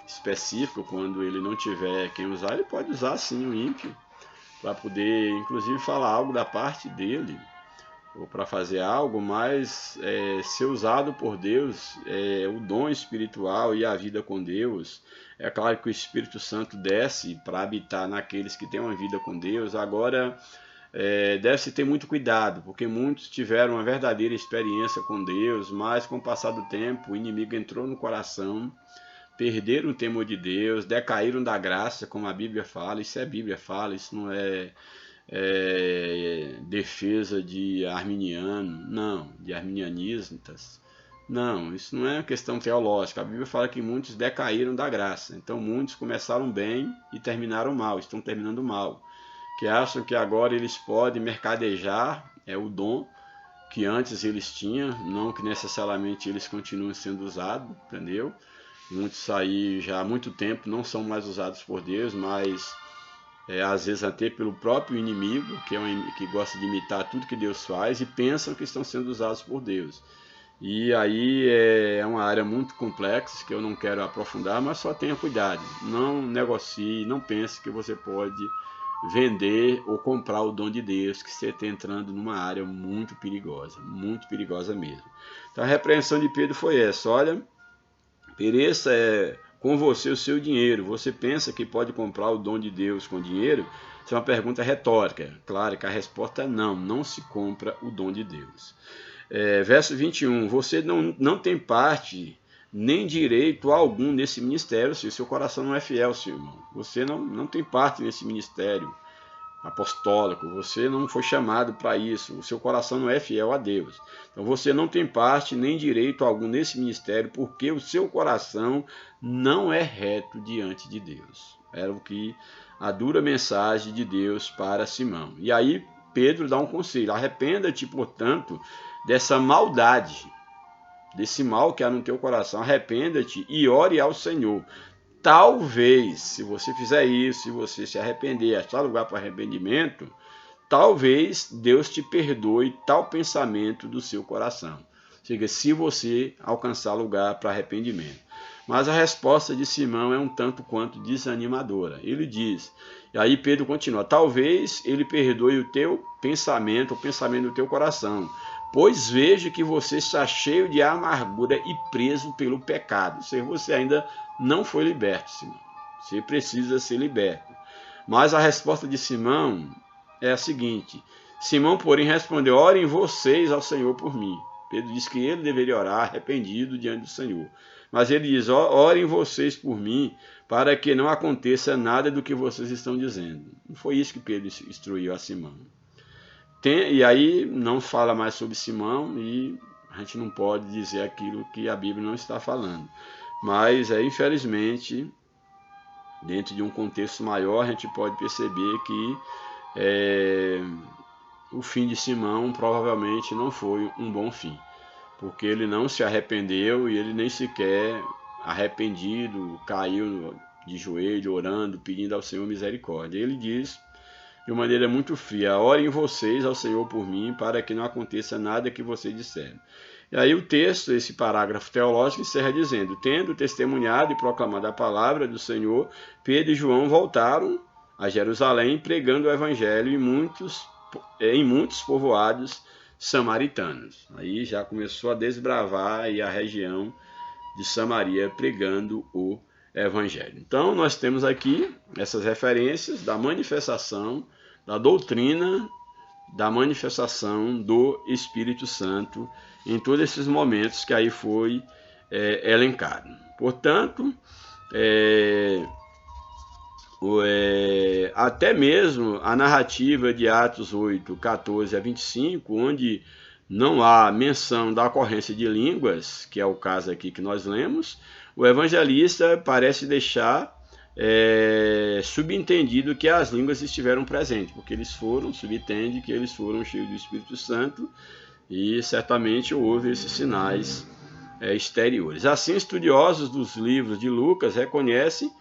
específica, quando ele não tiver quem usar, ele pode usar sim um ímpio, para poder inclusive falar algo da parte dele, ou para fazer algo, mas ser usado por Deus, o dom espiritual e a vida com Deus. É claro que o Espírito Santo desce para habitar naqueles que têm uma vida com Deus. Agora, deve-se ter muito cuidado, porque muitos tiveram uma verdadeira experiência com Deus, mas com o passar do tempo o inimigo entrou no coração, perderam o temor de Deus, decaíram da graça, como a Bíblia fala. Isso é Bíblia fala, isso não é defesa de arminiano, não, de arminianistas, não, isso não é uma questão teológica. A Bíblia fala que muitos decaíram da graça, então muitos começaram bem e terminaram mal, estão terminando mal, que acham que agora eles podem mercadejar o dom que antes eles tinham, não que necessariamente eles continuem sendo usados, entendeu? Muitos aí já há muito tempo não são mais usados por Deus, mas às vezes até pelo próprio inimigo, que gosta de imitar tudo que Deus faz, e pensam que estão sendo usados por Deus. E aí é uma área muito complexa que eu não quero aprofundar, mas só tenha cuidado. Não negocie, não pense que você pode vender ou comprar o dom de Deus, que você está entrando numa área muito perigosa mesmo. Então a repreensão de Pedro foi essa: olha, pereça com você o seu dinheiro. Você pensa que pode comprar o dom de Deus com dinheiro? Isso é uma pergunta retórica. Claro que a resposta é não, não se compra o dom de Deus. Verso 21, você não tem parte nem direito algum nesse ministério, se o seu coração não é fiel, seu irmão. Você não tem parte nesse ministério apostólico, você não foi chamado para isso, o seu coração não é fiel a Deus. Então você não tem parte nem direito algum nesse ministério, porque o seu coração não é reto diante de Deus. Era o que a dura mensagem de Deus para Simão. E aí Pedro dá um conselho: arrependa-te, portanto, dessa maldade, desse mal que há no teu coração, arrependa-te e ore ao Senhor. Talvez, se você fizer isso, se você se arrepender, achar lugar para arrependimento, talvez Deus te perdoe tal pensamento do seu coração. Ou seja, se você alcançar lugar para arrependimento. Mas a resposta de Simão é um tanto quanto desanimadora. Ele diz, e aí Pedro continua: talvez ele perdoe o teu pensamento, o pensamento do teu coração, pois vejo que você está cheio de amargura e preso pelo pecado. Ou seja, você ainda não foi liberto, Simão. Você precisa ser liberto. Mas a resposta de Simão é a seguinte: Simão, porém, respondeu: orem vocês ao Senhor por mim. Pedro disse que ele deveria orar arrependido diante do Senhor. Mas ele diz: orem vocês por mim, para que não aconteça nada do que vocês estão dizendo. Não foi isso que Pedro instruiu a Simão. E aí não fala mais sobre Simão, e a gente não pode dizer aquilo que a Bíblia não está falando. Mas, infelizmente, dentro de um contexto maior, a gente pode perceber que o fim de Simão provavelmente não foi um bom fim, porque ele não se arrependeu e ele nem sequer arrependido caiu de joelho orando, pedindo ao Senhor misericórdia. Ele diz de uma maneira muito fria: orem vocês ao Senhor por mim, para que não aconteça nada que vocês disseram. E aí o texto, esse parágrafo teológico, encerra dizendo: tendo testemunhado e proclamado a palavra do Senhor, Pedro e João voltaram a Jerusalém, pregando o evangelho em muitos povoados samaritanos. Aí já começou a desbravar aí a região de Samaria, pregando o evangelho. Então nós temos aqui essas referências da manifestação, da doutrina, da manifestação do Espírito Santo em todos esses momentos que aí foi elencado. Portanto, até mesmo a narrativa de Atos 8, 14 a 25, onde não há menção da ocorrência de línguas, que é o caso aqui que nós lemos, o evangelista parece deixar subentendido que as línguas estiveram presentes, porque subentende que eles foram cheios do Espírito Santo e certamente houve esses sinais exteriores. Assim, estudiosos dos livros de Lucas reconhecem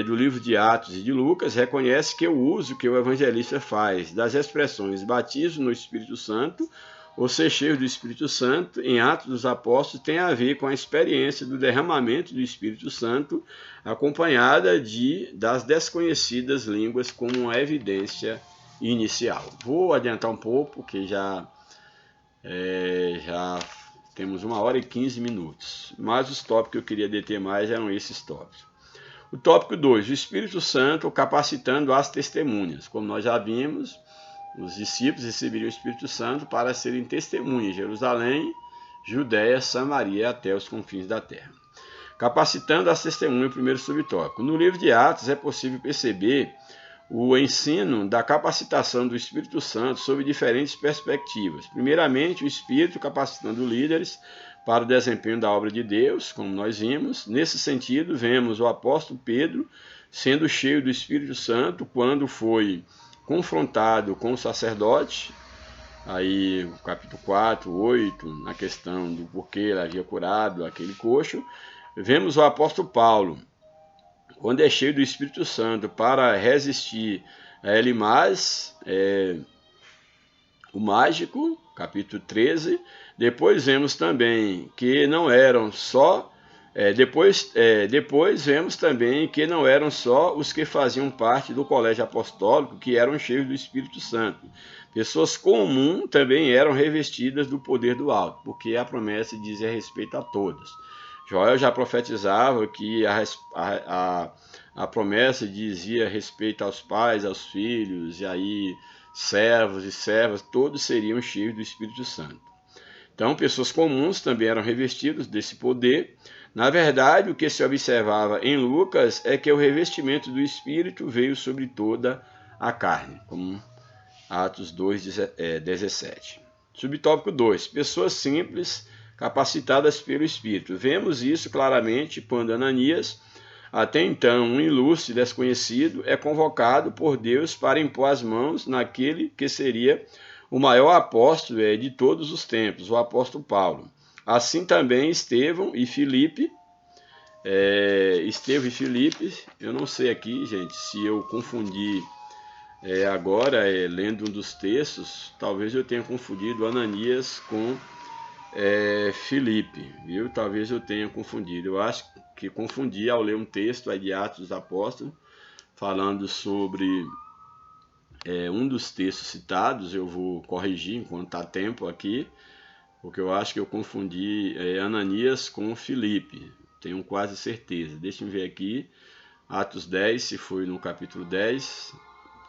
do livro de Atos e de Lucas, reconhece que o uso que o evangelista faz das expressões batismo no Espírito Santo ou ser cheio do Espírito Santo em Atos dos Apóstolos tem a ver com a experiência do derramamento do Espírito Santo acompanhada das desconhecidas línguas como uma evidência inicial. Vou adiantar um pouco, porque já temos 1h15, mas os tópicos que eu queria deter mais eram esses tópicos. O tópico 2, o Espírito Santo capacitando as testemunhas. Como nós já vimos, os discípulos receberam o Espírito Santo para serem testemunhas em Jerusalém, Judéia, Samaria, até os confins da terra. Capacitando as testemunhas, o primeiro subtópico. No livro de Atos é possível perceber o ensino da capacitação do Espírito Santo sob diferentes perspectivas. Primeiramente, o Espírito capacitando líderes para o desempenho da obra de Deus, como nós vimos. Nesse sentido, vemos o apóstolo Pedro sendo cheio do Espírito Santo quando foi confrontado com o sacerdote, aí o capítulo 4, 8, na questão do porquê ele havia curado aquele coxo. Vemos o apóstolo Paulo, quando é cheio do Espírito Santo, para resistir a Elimas, o mágico, capítulo 13. Depois vemos também que não eram só depois vemos também que não eram só os que faziam parte do colégio apostólico que eram cheios do Espírito Santo. Pessoas comuns também eram revestidas do poder do alto, porque a promessa dizia respeito a todos. Joel já profetizava que a promessa dizia respeito aos pais, aos filhos, e aí servos e servas, todos seriam cheios do Espírito Santo. Então, pessoas comuns também eram revestidas desse poder. Na verdade, o que se observava em Lucas é que o revestimento do Espírito veio sobre toda a carne, como Atos 2:17. Subtópico 2. Pessoas simples capacitadas pelo Espírito. Vemos isso claramente quando Ananias, até então um ilustre desconhecido, é convocado por Deus para impor as mãos naquele que seria o maior apóstolo de todos os tempos, o apóstolo Paulo. Assim também Estevão e Filipe, eu não sei aqui, gente, se eu confundi agora, lendo um dos textos, talvez eu tenha confundido Ananias com Filipe, viu? Talvez eu tenha confundido. Eu acho que confundi ao ler um texto de Atos dos Apóstolos, falando sobre um dos textos citados. Eu vou corrigir enquanto está tempo aqui, porque eu acho que eu confundi Ananias com Filipe. Tenho quase certeza. Deixa eu ver aqui. Atos 10, se foi no capítulo 10,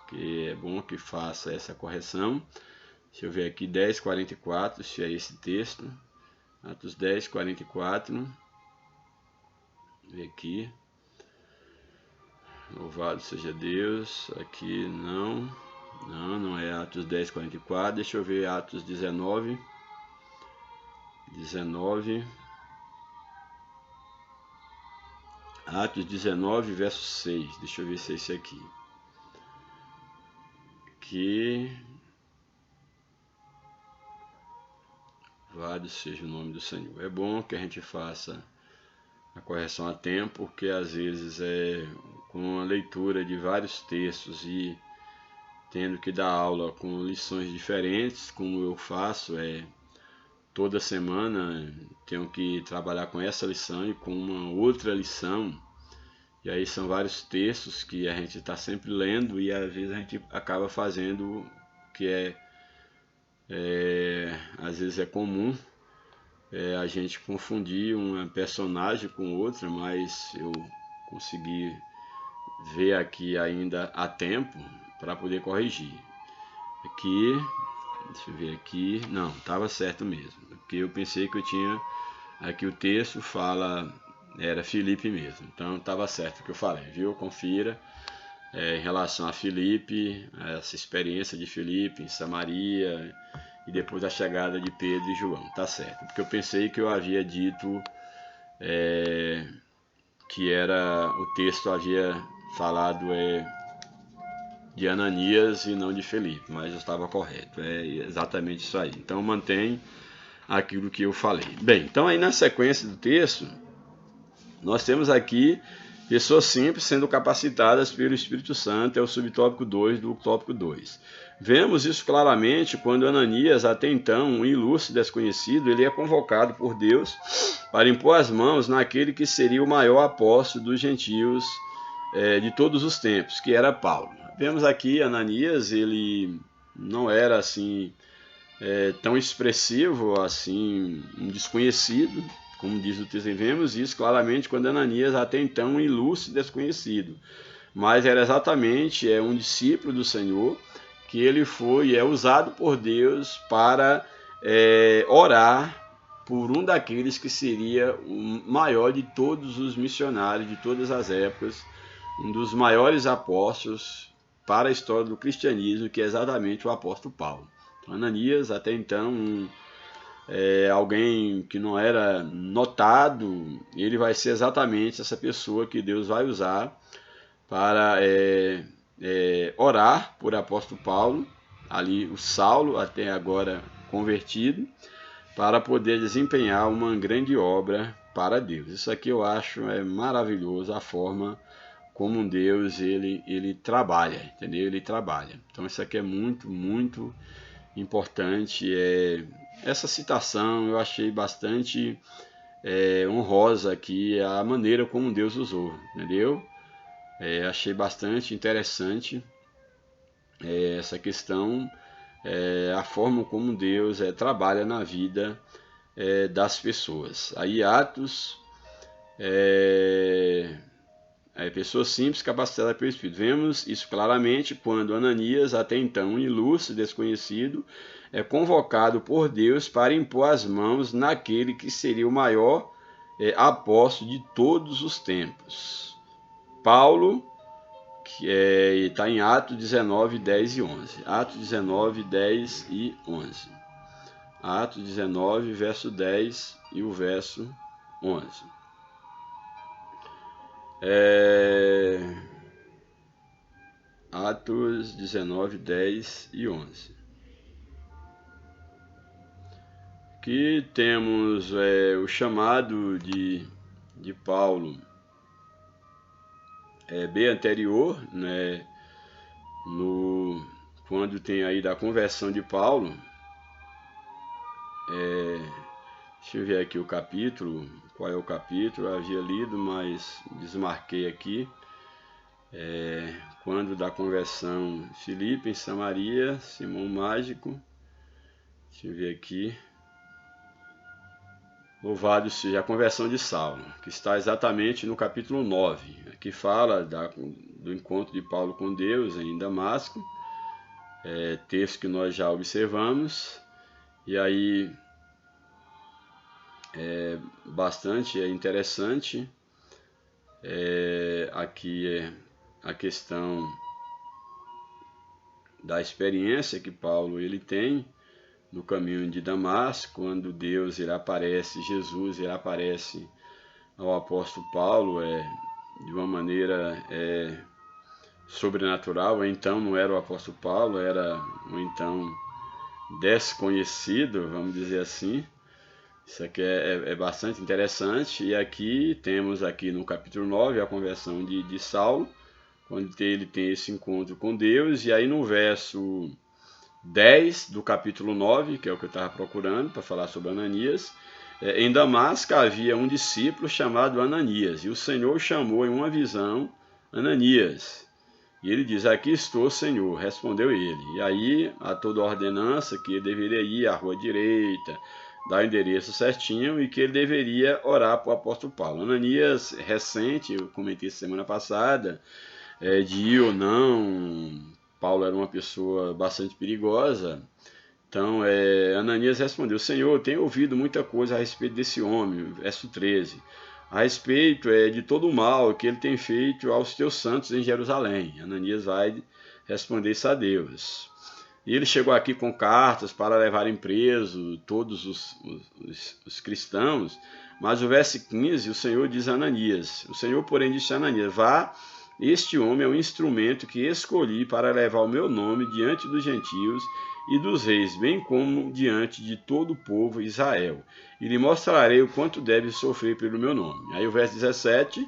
que é bom que faça essa correção. Deixa eu ver aqui, 10:44, se é esse texto. Atos 10:44. Ver aqui. Louvado seja Deus. Aqui não é Atos 10:44. Deixa eu ver Atos 19. Atos 19, verso 6. Deixa eu ver se é esse aqui. Que louvado seja o nome do Senhor. É bom que a gente faça a correção a tempo, porque às vezes com a leitura de vários textos e tendo que dar aula com lições diferentes, como eu faço, toda semana tenho que trabalhar com essa lição e com uma outra lição, e aí são vários textos que a gente está sempre lendo e às vezes a gente acaba fazendo o que às vezes é comum, a gente confundir uma personagem com outra, mas eu consegui ver aqui ainda a tempo para poder corrigir. Aqui, deixa eu ver aqui, não, estava certo mesmo, porque eu pensei que eu tinha, aqui o texto fala, era Filipe mesmo, então estava certo o que eu falei, viu? Confira em relação a Filipe, essa experiência de Filipe em Samaria e depois a chegada de Pedro e João, tá certo, porque eu pensei que eu havia dito que era, o texto havia falado de Ananias e não de Filipe, mas eu estava correto, é exatamente isso aí. Então mantém aquilo que eu falei. Bem, então aí na sequência do texto, nós temos aqui pessoas simples sendo capacitadas pelo Espírito Santo, é o subtópico 2 do tópico 2. Vemos isso claramente quando Ananias, até então um ilustre desconhecido, ele é convocado por Deus para impor as mãos naquele que seria o maior apóstolo dos gentios de todos os tempos, que era Paulo. Vemos aqui Ananias, ele não era assim tão expressivo, assim, um desconhecido, como diz o texto. Vemos isso claramente quando Ananias, até então um ilustre desconhecido, mas era exatamente um discípulo do Senhor, que ele foi usado por Deus para orar por um daqueles que seria o maior de todos os missionários de todas as épocas, um dos maiores apóstolos para a história do cristianismo, que é exatamente o apóstolo Paulo. Então, Ananias, até então, alguém que não era notado, ele vai ser exatamente essa pessoa que Deus vai usar para orar por apóstolo Paulo, ali o Saulo, até agora convertido, para poder desempenhar uma grande obra para Deus. Isso aqui eu acho maravilhoso, a forma como Deus ele trabalha, entendeu? Ele trabalha. Então isso aqui é muito, muito importante. Essa citação eu achei bastante honrosa aqui, a maneira como Deus usou, entendeu? Achei bastante interessante essa questão, a forma como Deus trabalha na vida das pessoas. Aí Atos, pessoas simples capacitadas pelo Espírito. Vemos isso claramente quando Ananias, até então um ilustre desconhecido, é convocado por Deus para impor as mãos naquele que seria o maior apóstolo de todos os tempos. Paulo, que está em Atos 19, 10 e 11. Atos 19, 10 e 11. Atos 19, verso 10 e o verso 11. Atos 19, 10 e 11. Aqui temos o chamado de Paulo bem anterior, né, quando tem aí da conversão de Paulo. Deixa eu ver aqui o capítulo, qual é o capítulo, eu havia lido, mas desmarquei aqui. Quando da conversão Filipe em Samaria, Simão Mágico, deixa eu ver aqui, louvado seja a conversão de Saulo, que está exatamente no capítulo 9, que fala do encontro de Paulo com Deus em Damasco, texto que nós já observamos, e aí bastante interessante aqui a questão da experiência que Paulo ele tem no caminho de Damasco, quando Deus ele aparece, Jesus ele aparece ao apóstolo Paulo de uma maneira sobrenatural. Então não era o apóstolo Paulo, era um então desconhecido, vamos dizer assim. Isso aqui é bastante interessante. E aqui temos aqui no capítulo 9 a conversão de Saulo, quando ele tem esse encontro com Deus. E aí no verso 10 do capítulo 9, que é o que eu estava procurando para falar sobre Ananias, em Damasco havia um discípulo chamado Ananias, e o Senhor chamou em uma visão Ananias. E ele diz: aqui estou, Senhor, respondeu ele. E aí, a toda a ordenança que ele deveria ir à rua direita, dar o endereço certinho e que ele deveria orar para o apóstolo Paulo. Ananias, recente, eu comentei semana passada, de ir ou não, Paulo era uma pessoa bastante perigosa. Então, Ananias respondeu: Senhor, eu tenho ouvido muita coisa a respeito desse homem, verso 13, a respeito de todo o mal que ele tem feito aos teus santos em Jerusalém. Ananias vai responder isso a Deus. E ele chegou aqui com cartas para levarem preso todos os cristãos, mas o verso 15, o Senhor diz a Ananias, o Senhor, porém, disse a Ananias: vá, este homem é o instrumento que escolhi para levar o meu nome diante dos gentios e dos reis, bem como diante de todo o povo Israel. E lhe mostrarei o quanto deve sofrer pelo meu nome. Aí o verso 17,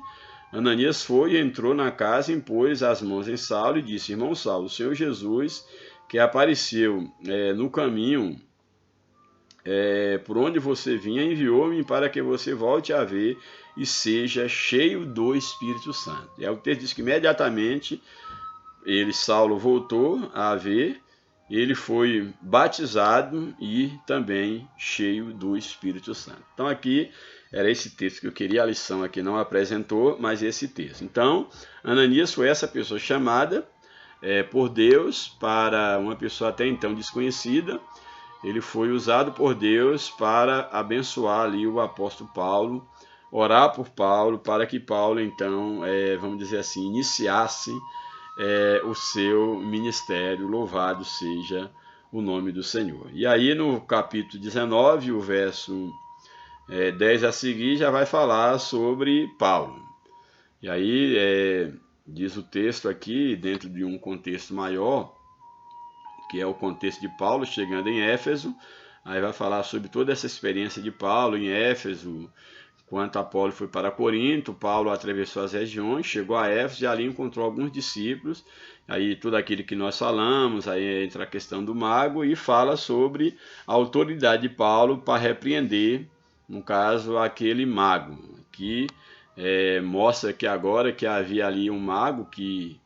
Ananias foi e entrou na casa, impôs as mãos em Saulo e disse: irmão Saulo, o Senhor Jesus, que apareceu no caminho por onde você vinha, enviou-me para que você volte a ver e seja cheio do Espírito Santo. E aí o texto diz que imediatamente Saulo voltou a ver, ele foi batizado e também cheio do Espírito Santo. Então aqui era esse texto que eu queria, a lição aqui não apresentou, mas esse texto. Então, Ananias foi essa pessoa chamada por Deus para uma pessoa até então desconhecida. Ele foi usado por Deus para abençoar ali o apóstolo Paulo, orar por Paulo, para que Paulo então, vamos dizer assim, iniciasse o seu ministério. Louvado seja o nome do Senhor. E aí no capítulo 19, o verso 10 a seguir, já vai falar sobre Paulo. E aí diz o texto aqui, dentro de um contexto maior, que é o contexto de Paulo chegando em Éfeso. Aí vai falar sobre toda essa experiência de Paulo em Éfeso. Enquanto Apolo foi para Corinto, Paulo atravessou as regiões, chegou a Éfeso e ali encontrou alguns discípulos. Aí tudo aquilo que nós falamos, aí entra a questão do mago e fala sobre a autoridade de Paulo para repreender, no caso, aquele mago, que mostra que agora que havia ali um mago que...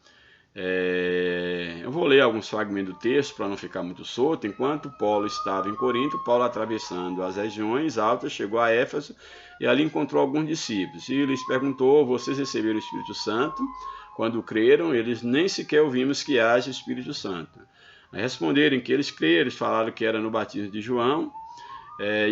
eu vou ler alguns fragmentos do texto para não ficar muito solto. Enquanto Paulo estava em Corinto, Paulo, atravessando as regiões altas, chegou a Éfeso e ali encontrou alguns discípulos. E lhes perguntou: vocês receberam o Espírito Santo quando creram? Eles: nem sequer ouvimos que haja Espírito Santo. Aí responderam que eles creram, eles falaram que era no batismo de João.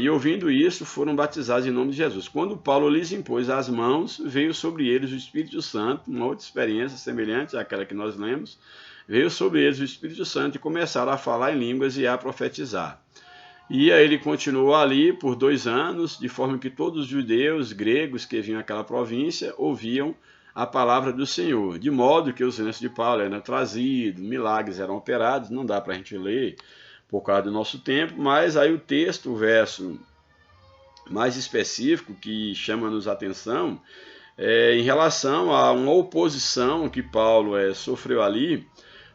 E ouvindo isso, foram batizados em nome de Jesus. Quando Paulo lhes impôs as mãos, veio sobre eles o Espírito Santo, uma outra experiência semelhante àquela que nós lemos. Veio sobre eles o Espírito Santo e começaram a falar em línguas e a profetizar. E aí ele continuou ali por 2 anos, de forma que todos os judeus, gregos que vinham àquela província, ouviam a palavra do Senhor. De modo que os lenços de Paulo eram trazidos, milagres eram operados. Não dá para a gente ler por causa do nosso tempo, mas aí o texto, o verso mais específico que chama-nos a atenção em relação a uma oposição que Paulo sofreu ali,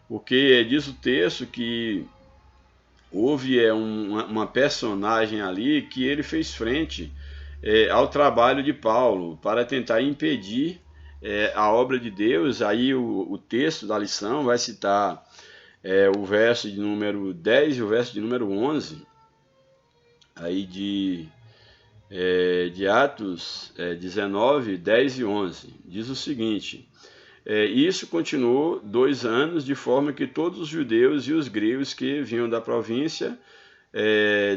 porque diz o texto que houve uma personagem ali que ele fez frente ao trabalho de Paulo para tentar impedir a obra de Deus. Aí o texto da lição vai citar o verso de número 10 e o verso de número 11, aí de Atos 19, 10 e 11. Diz o seguinte: isso continuou 2 anos, de forma que todos os judeus e os gregos que vinham da província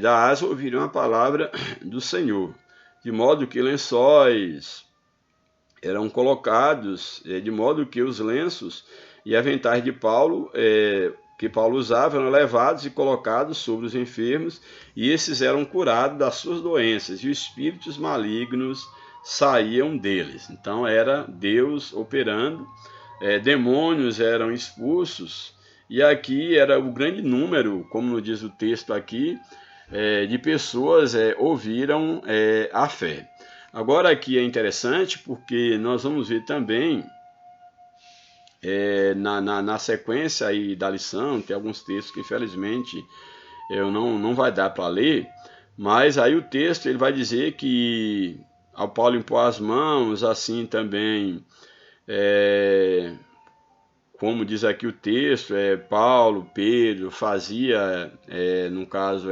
da Ásia ouviram a palavra do Senhor, de modo que lençóis eram colocados, de modo que os lenços e aventais de Paulo que Paulo usava eram levados e colocados sobre os enfermos, e esses eram curados das suas doenças, e os espíritos malignos saíam deles. Então era Deus operando, demônios eram expulsos, e aqui era o grande número, como diz o texto aqui, de pessoas ouviram a fé. Agora aqui é interessante porque nós vamos ver também na sequência aí da lição, tem alguns textos que infelizmente eu não vai dar para ler, mas aí o texto ele vai dizer que ao Paulo impor as mãos, assim também, como diz aqui o texto, Paulo, Pedro fazia, no caso,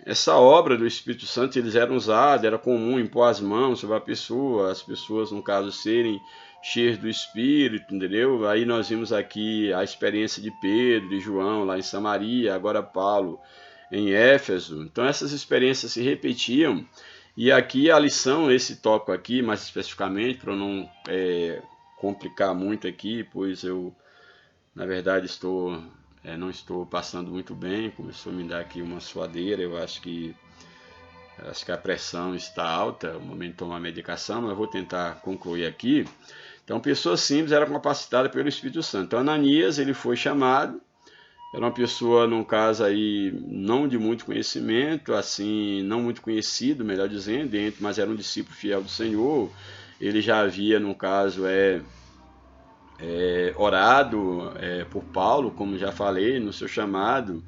essa obra do Espírito Santo, eles eram usados, era comum impor as mãos sobre a pessoa, as pessoas, no caso, serem cheias do Espírito, entendeu? Aí nós vimos aqui a experiência de Pedro e João lá em Samaria, agora Paulo em Éfeso. Então essas experiências se repetiam, e aqui a lição, esse tópico aqui, mais especificamente, para eu não complicar muito aqui, pois eu, na verdade, não estou passando muito bem, começou a me dar aqui uma suadeira, eu acho que a pressão está alta, no momento de tomar medicação, mas eu vou tentar concluir aqui. Então, pessoas simples eram capacitadas pelo Espírito Santo. Então, Ananias, ele foi chamado, era uma pessoa, num caso aí, não de muito conhecimento, assim, não muito conhecido, melhor dizendo, mas era um discípulo fiel do Senhor. Ele já havia, no caso, orado por Paulo, como já falei, no seu chamado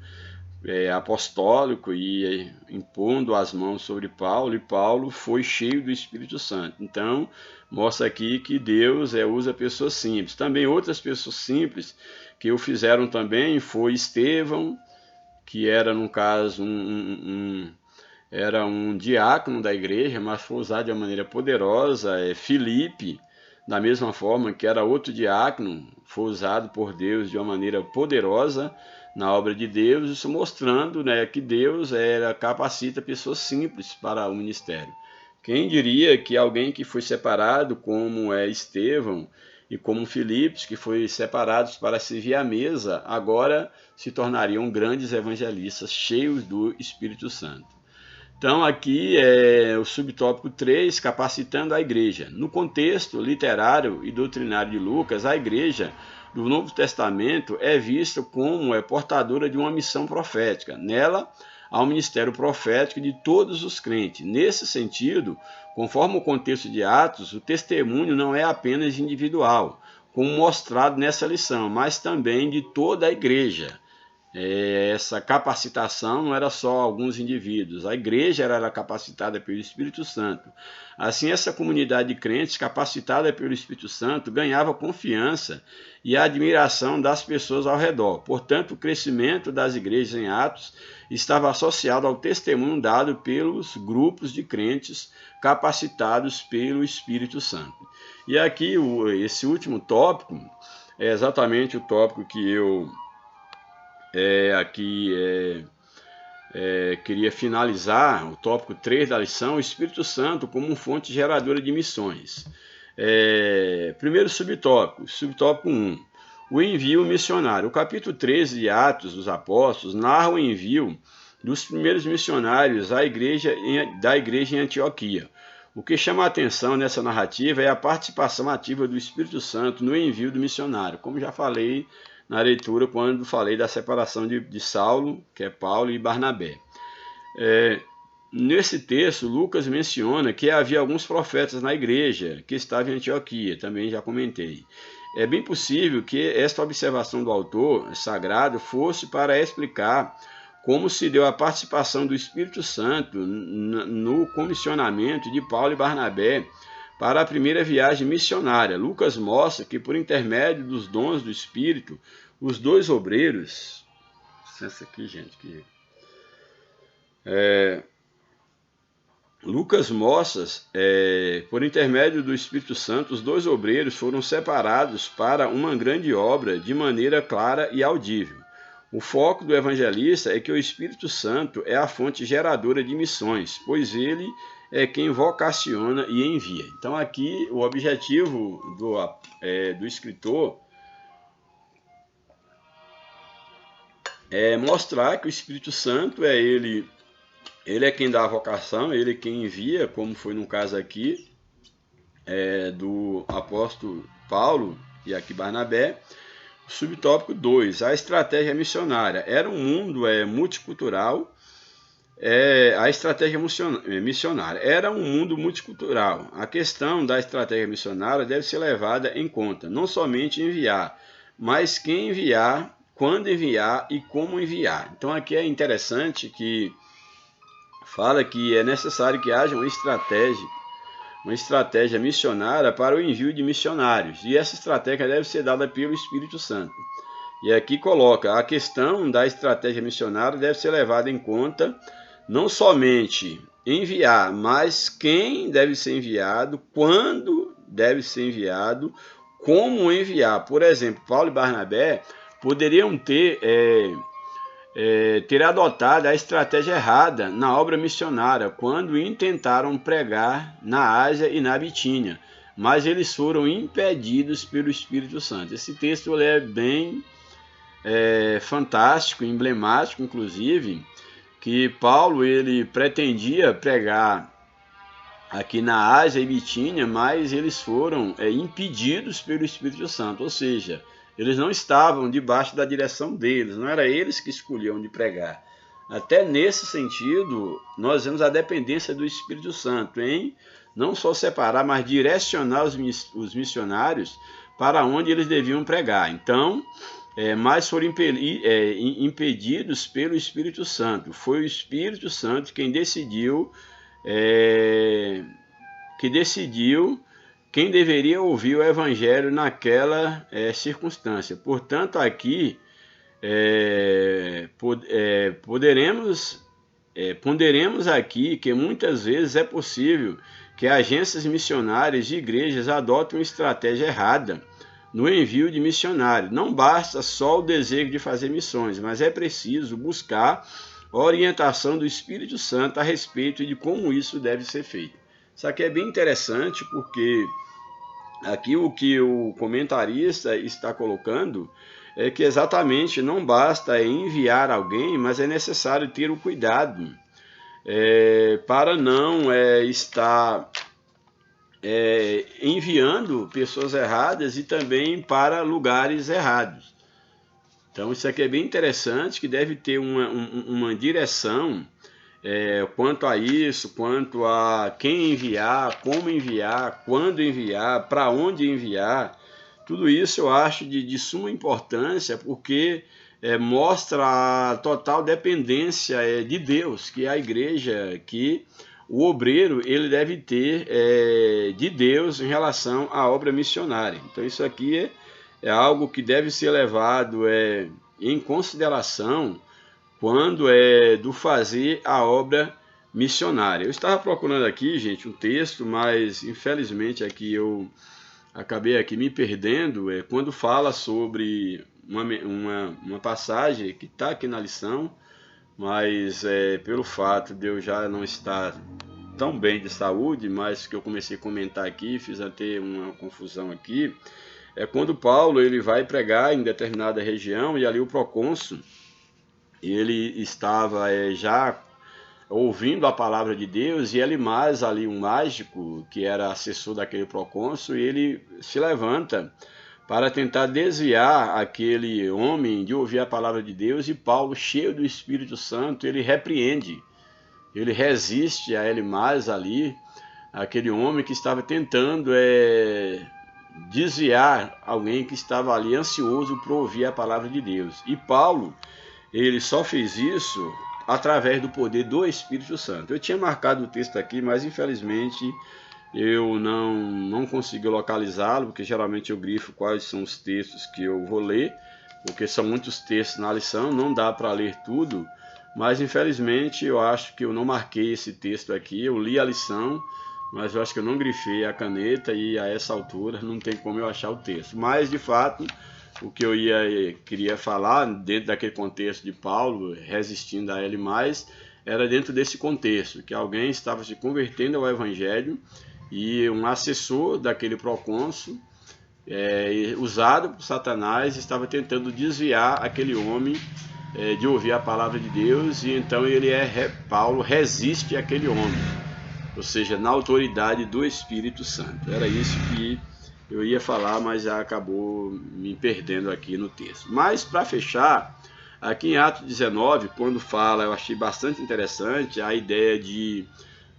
apostólico, e impondo as mãos sobre Paulo, e Paulo foi cheio do Espírito Santo. Então, mostra aqui que Deus usa pessoas simples. Também outras pessoas simples que o fizeram também foi Estevão, que era, no caso, era um diácono da igreja, mas foi usado de uma maneira poderosa. Filipe, da mesma forma, que era outro diácono, foi usado por Deus de uma maneira poderosa na obra de Deus, isso mostrando, que Deus capacita pessoas simples para o ministério. Quem diria que alguém que foi separado, como Estevão e como Filipos, que foi separados para servir à mesa, agora se tornariam grandes evangelistas cheios do Espírito Santo. Então aqui o subtópico 3, capacitando a igreja. No contexto literário e doutrinário de Lucas, a igreja do Novo Testamento é vista como portadora de uma missão profética. Nela, há um ministério profético de todos os crentes. Nesse sentido, conforme o contexto de Atos, o testemunho não é apenas individual, como mostrado nessa lição, mas também de toda a igreja. Essa capacitação não era só alguns indivíduos, a igreja era capacitada pelo Espírito Santo. Assim, essa comunidade de crentes capacitada pelo Espírito Santo ganhava confiança e a admiração das pessoas ao redor. Portanto, o crescimento das igrejas em Atos estava associado ao testemunho dado pelos grupos de crentes capacitados pelo Espírito Santo. E aqui, esse último tópico é exatamente o tópico que eu queria finalizar, o tópico 3 da lição, o Espírito Santo como fonte geradora de missões. Primeiro subtópico 1, o envio missionário. O capítulo 13 de Atos dos Apóstolos narra o envio dos primeiros missionários da igreja em Antioquia. O que chama a atenção nessa narrativa é a participação ativa do Espírito Santo no envio do missionário, como já falei na leitura quando falei da separação de Saulo, que é Paulo, e Barnabé. Nesse texto, Lucas menciona que havia alguns profetas na igreja que estavam em Antioquia, também já comentei. É bem possível que esta observação do autor sagrado fosse para explicar como se deu a participação do Espírito Santo no comissionamento de Paulo e Barnabé para a primeira viagem missionária. Lucas mostra que, por intermédio dos dons do Espírito, os dois obreiros... Licença aqui, gente. Lucas mostra, por intermédio do Espírito Santo, os dois obreiros foram separados para uma grande obra de maneira clara e audível. O foco do evangelista é que o Espírito Santo é a fonte geradora de missões, pois ele é quem vocaciona e envia. Então aqui o objetivo do escritor mostrar que o Espírito Santo ele é quem dá a vocação, ele é quem envia, como foi no caso aqui do apóstolo Paulo e aqui Barnabé. Subtópico 2, a estratégia missionária. Era um mundo multicultural. A estratégia missionária era um mundo multicultural. A questão da estratégia missionária deve ser levada em conta, não somente enviar, mas quem enviar, quando enviar e como enviar. Então aqui é interessante que fala que é necessário que haja uma estratégia missionária para o envio de missionários, e essa estratégia deve ser dada pelo Espírito Santo. E aqui coloca, a questão da estratégia missionária deve ser levada em conta, não somente enviar, mas quem deve ser enviado, quando deve ser enviado, como enviar. Por exemplo, Paulo e Barnabé poderiam ter adotado a estratégia errada na obra missionária, quando intentaram pregar na Ásia e na Bitínia, mas eles foram impedidos pelo Espírito Santo. Esse texto é bem fantástico, emblemático, inclusive, que Paulo ele pretendia pregar aqui na Ásia e Bitínia, mas eles foram impedidos pelo Espírito Santo, ou seja, eles não estavam debaixo da direção deles, não era eles que escolhiam de pregar. Até nesse sentido, nós vemos a dependência do Espírito Santo em não só separar, mas direcionar os missionários para onde eles deviam pregar. Então, mas foram impedidos pelo Espírito Santo. Foi o Espírito Santo quem decidiu quem deveria ouvir o Evangelho naquela circunstância. Portanto, aqui ponderemos aqui que muitas vezes é possível que agências missionárias de igrejas adotem uma estratégia errada no envio de missionários. Não basta só o desejo de fazer missões, mas é preciso buscar a orientação do Espírito Santo a respeito de como isso deve ser feito. Isso aqui é bem interessante, porque aqui o que o comentarista está colocando é que exatamente não basta enviar alguém, mas é necessário ter o cuidado para não estar enviando pessoas erradas e também para lugares errados. Então isso aqui é bem interessante, que deve ter uma direção quanto a isso, quanto a quem enviar, como enviar, quando enviar, para onde enviar. Tudo isso eu acho de suma importância, porque mostra a total dependência de Deus, que é a igreja, que o obreiro ele deve ter de Deus em relação à obra missionária. Então isso aqui é algo que deve ser levado em consideração quando do fazer a obra missionária. Eu estava procurando aqui, gente, um texto, mas infelizmente aqui eu acabei aqui me perdendo, quando fala sobre uma passagem que está aqui na lição, mas pelo fato de eu já não estar tão bem de saúde, mas que eu comecei a comentar aqui, fiz até uma confusão aqui, quando Paulo ele vai pregar em determinada região, e ali o procônsul ele estava já ouvindo a palavra de Deus, e Elimas, ali um mágico, que era assessor daquele procônsul, ele se levanta para tentar desviar aquele homem de ouvir a palavra de Deus, e Paulo, cheio do Espírito Santo, ele repreende, ele resiste a Elimas ali, aquele homem que estava tentando desviar alguém que estava ali ansioso por ouvir a palavra de Deus. E Paulo, ele só fez isso através do poder do Espírito Santo. Eu tinha marcado o texto aqui, mas infelizmente eu não consegui localizá-lo, porque geralmente eu grifo quais são os textos que eu vou ler, porque são muitos textos na lição, não dá para ler tudo, mas infelizmente eu acho que eu não marquei esse texto aqui. Eu li a lição, mas eu acho que eu não grifei a caneta, e a essa altura não tem como eu achar o texto. Mas de fato, o que eu queria falar dentro daquele contexto de Paulo resistindo a ele mais, era dentro desse contexto, que alguém estava se convertendo ao Evangelho, e um assessor daquele procônsul, usado por Satanás, estava tentando desviar aquele homem de ouvir a palavra de Deus, e então Paulo resiste àquele homem, ou seja, na autoridade do Espírito Santo. Era isso que eu ia falar, mas já acabou me perdendo aqui no texto. Mas para fechar, aqui em Atos 19, quando fala, eu achei bastante interessante a ideia de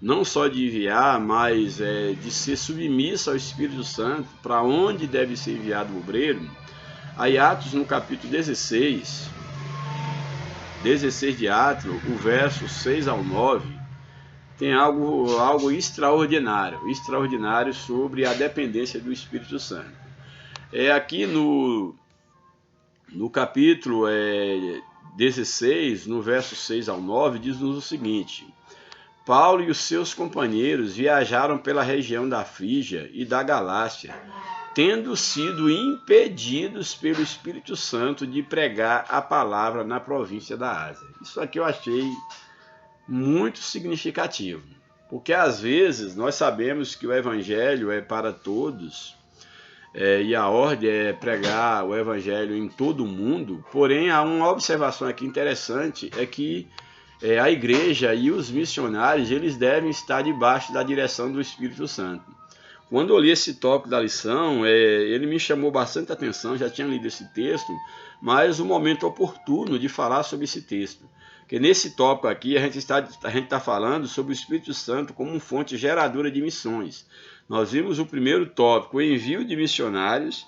não só de enviar, mas de ser submisso ao Espírito Santo, para onde deve ser enviado o obreiro. Aí Atos, no capítulo 16 de Atos, o verso 6 ao 9, tem algo extraordinário sobre a dependência do Espírito Santo. Aqui no capítulo 16, no verso 6 ao 9, diz-nos o seguinte: Paulo e os seus companheiros viajaram pela região da Frígia e da Galácia, tendo sido impedidos pelo Espírito Santo de pregar a palavra na província da Ásia. Isso aqui eu achei muito significativo, porque às vezes nós sabemos que o evangelho é para todos, e a ordem é pregar o evangelho em todo o mundo, porém há uma observação aqui interessante, é que a igreja e os missionários, eles devem estar debaixo da direção do Espírito Santo. Quando eu li esse tópico da lição, ele me chamou bastante atenção, já tinha lido esse texto, mas o momento oportuno de falar sobre esse texto. Porque nesse tópico aqui a gente está falando sobre o Espírito Santo como fonte geradora de missões. Nós vimos o primeiro tópico, o envio de missionários,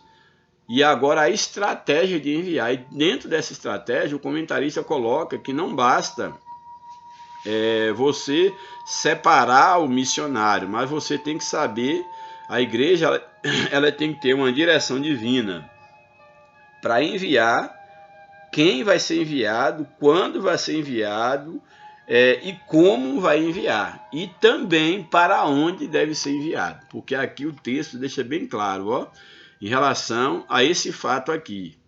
e agora a estratégia de enviar. E dentro dessa estratégia, o comentarista coloca que não basta você separar o missionário, mas você tem que saber, a igreja ela tem que ter uma direção divina para enviar, quem vai ser enviado, quando vai ser enviado e como vai enviar, e também para onde deve ser enviado, porque aqui o texto deixa bem claro, em relação a esse fato aqui,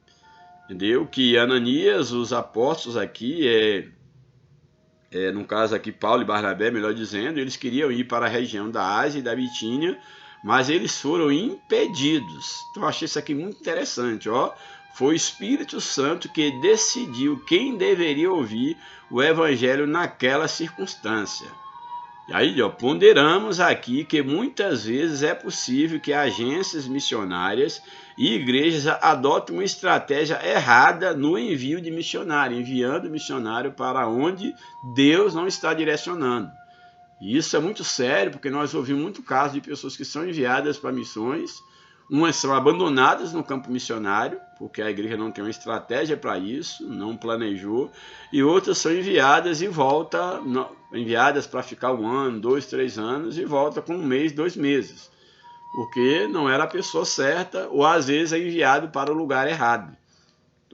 entendeu? Que Ananias, os apóstolos aqui, no caso aqui Paulo e Barnabé, melhor dizendo, eles queriam ir para a região da Ásia e da Bitínia, mas eles foram impedidos. Então eu achei isso aqui muito interessante, Foi o Espírito Santo que decidiu quem deveria ouvir o evangelho naquela circunstância. E aí, ponderamos aqui que muitas vezes é possível que agências missionárias e igrejas adotem uma estratégia errada no envio de missionário, enviando missionário para onde Deus não está direcionando. E isso é muito sério, porque nós ouvimos muito caso de pessoas que são enviadas para missões, umas são abandonadas no campo missionário, porque a igreja não tem uma estratégia para isso, não planejou, e outras são enviadas e voltam, enviadas para ficar 1 ano, 2, 3 anos, e volta com 1 mês, 2 meses, porque não era a pessoa certa, ou às vezes é enviado para o lugar errado.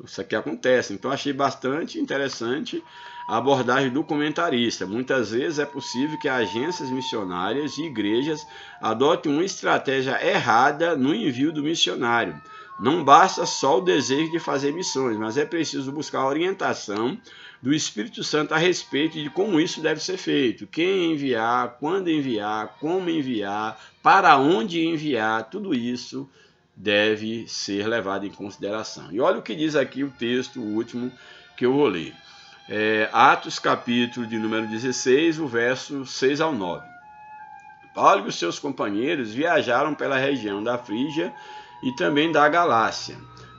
Isso aqui acontece. Então achei bastante interessante a abordagem do comentarista. Muitas vezes é possível que agências missionárias e igrejas adotem uma estratégia errada no envio do missionário. Não basta só o desejo de fazer missões, mas é preciso buscar a orientação do Espírito Santo a respeito de como isso deve ser feito. Quem enviar, quando enviar, como enviar, para onde enviar, tudo isso deve ser levado em consideração. E olha o que diz aqui o texto, o último que eu vou ler. Atos, capítulo de número 16, o verso 6 ao 9. Paulo e os seus companheiros viajaram pela região da Frígia e também da Galácia,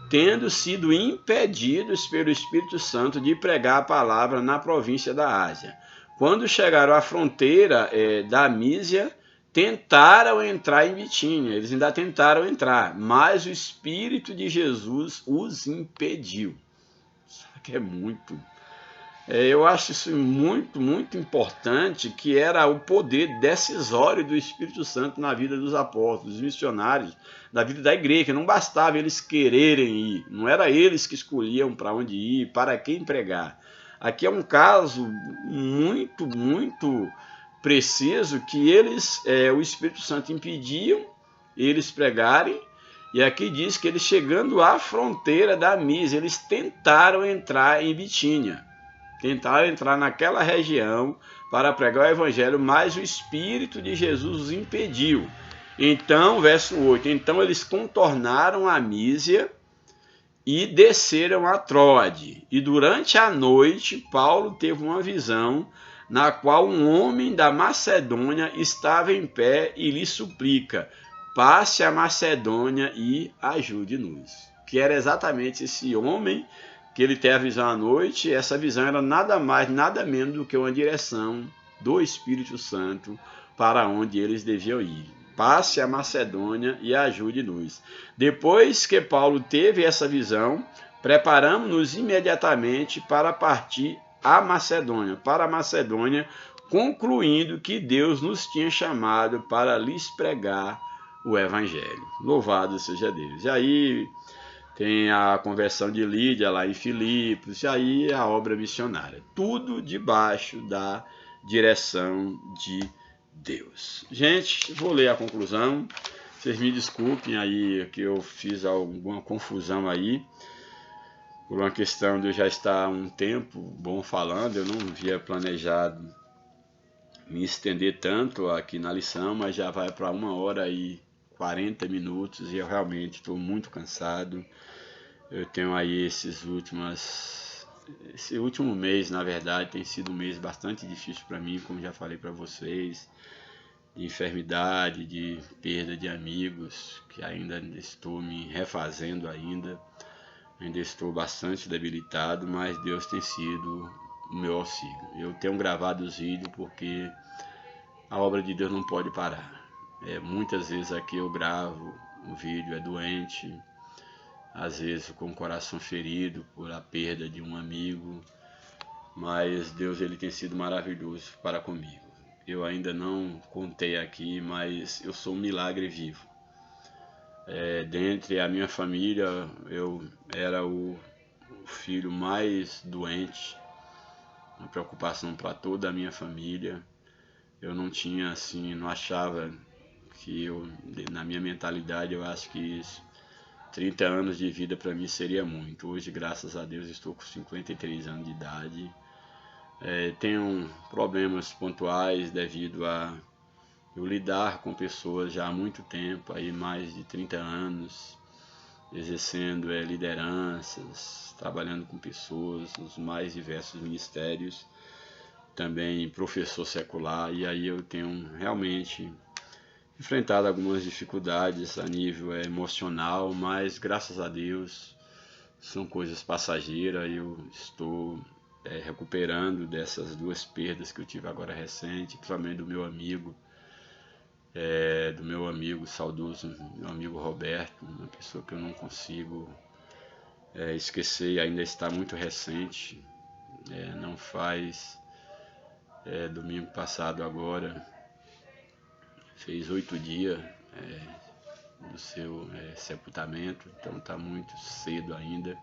tendo sido impedidos pelo Espírito Santo de pregar a palavra na província da Ásia. Quando chegaram à fronteira da Mísia, tentaram entrar em Bitínia, eles ainda tentaram entrar, mas o Espírito de Jesus os impediu. Isso aqui é muito... eu acho isso muito, muito importante, que era o poder decisório do Espírito Santo na vida dos apóstolos, dos missionários, na vida da igreja. Não bastava eles quererem ir, não era eles que escolhiam para onde ir, para quem pregar. Aqui é um caso muito, muito preciso que o Espírito Santo impediam eles pregarem, e aqui diz que eles, chegando à fronteira da Mísia, eles tentaram entrar em Bitínia, tentaram entrar naquela região para pregar o evangelho, mas o Espírito de Jesus os impediu. Então, verso 8, então eles contornaram a Mísia e desceram a Troade. E durante a noite, Paulo teve uma visão na qual um homem da Macedônia estava em pé e lhe suplica: passe a Macedônia e ajude-nos. Que era exatamente esse homem que ele tem a visão à noite. Essa visão era nada mais, nada menos do que uma direção do Espírito Santo para onde eles deviam ir. Passe a Macedônia e ajude-nos. Depois que Paulo teve essa visão, preparamos-nos imediatamente para partir a Macedônia, concluindo que Deus nos tinha chamado para lhes pregar o Evangelho. Louvado seja Deus. E aí tem a conversão de Lídia lá em Filipos, e aí a obra missionária. Tudo debaixo da direção de Deus. Gente, vou ler a conclusão. Vocês me desculpem aí que eu fiz alguma confusão aí, por uma questão de eu já estar um tempo bom falando. Eu não havia planejado me estender tanto aqui na lição, mas já vai para 1h40 e eu realmente estou muito cansado. Eu tenho aí esse último mês, na verdade, tem sido um mês bastante difícil para mim, como já falei para vocês, de enfermidade, de perda de amigos, que ainda estou me refazendo ainda estou bastante debilitado, mas Deus tem sido o meu auxílio. Eu tenho gravado os vídeos porque a obra de Deus não pode parar. Muitas vezes aqui eu gravo um vídeo, doente, às vezes com o coração ferido por a perda de um amigo, mas Deus ele tem sido maravilhoso para comigo. Eu ainda não contei aqui, mas eu sou um milagre vivo. Dentre a minha família, eu era o filho mais doente, uma preocupação para toda a minha família. Eu não tinha assim, não achava que na minha mentalidade, eu acho que 30 anos de vida para mim seria muito. Hoje, graças a Deus, estou com 53 anos de idade. Tenho problemas pontuais devido a eu lidar com pessoas já há muito tempo, aí mais de 30 anos, exercendo lideranças, trabalhando com pessoas nos mais diversos ministérios, também professor secular, e aí eu tenho realmente enfrentado algumas dificuldades a nível emocional, mas graças a Deus são coisas passageiras. Eu estou recuperando dessas duas perdas que eu tive agora recente, principalmente do meu amigo saudoso, meu amigo Roberto, uma pessoa que eu não consigo esquecer, ainda está muito recente. Não faz domingo passado agora, fez 8 dias do seu sepultamento, então está muito cedo ainda.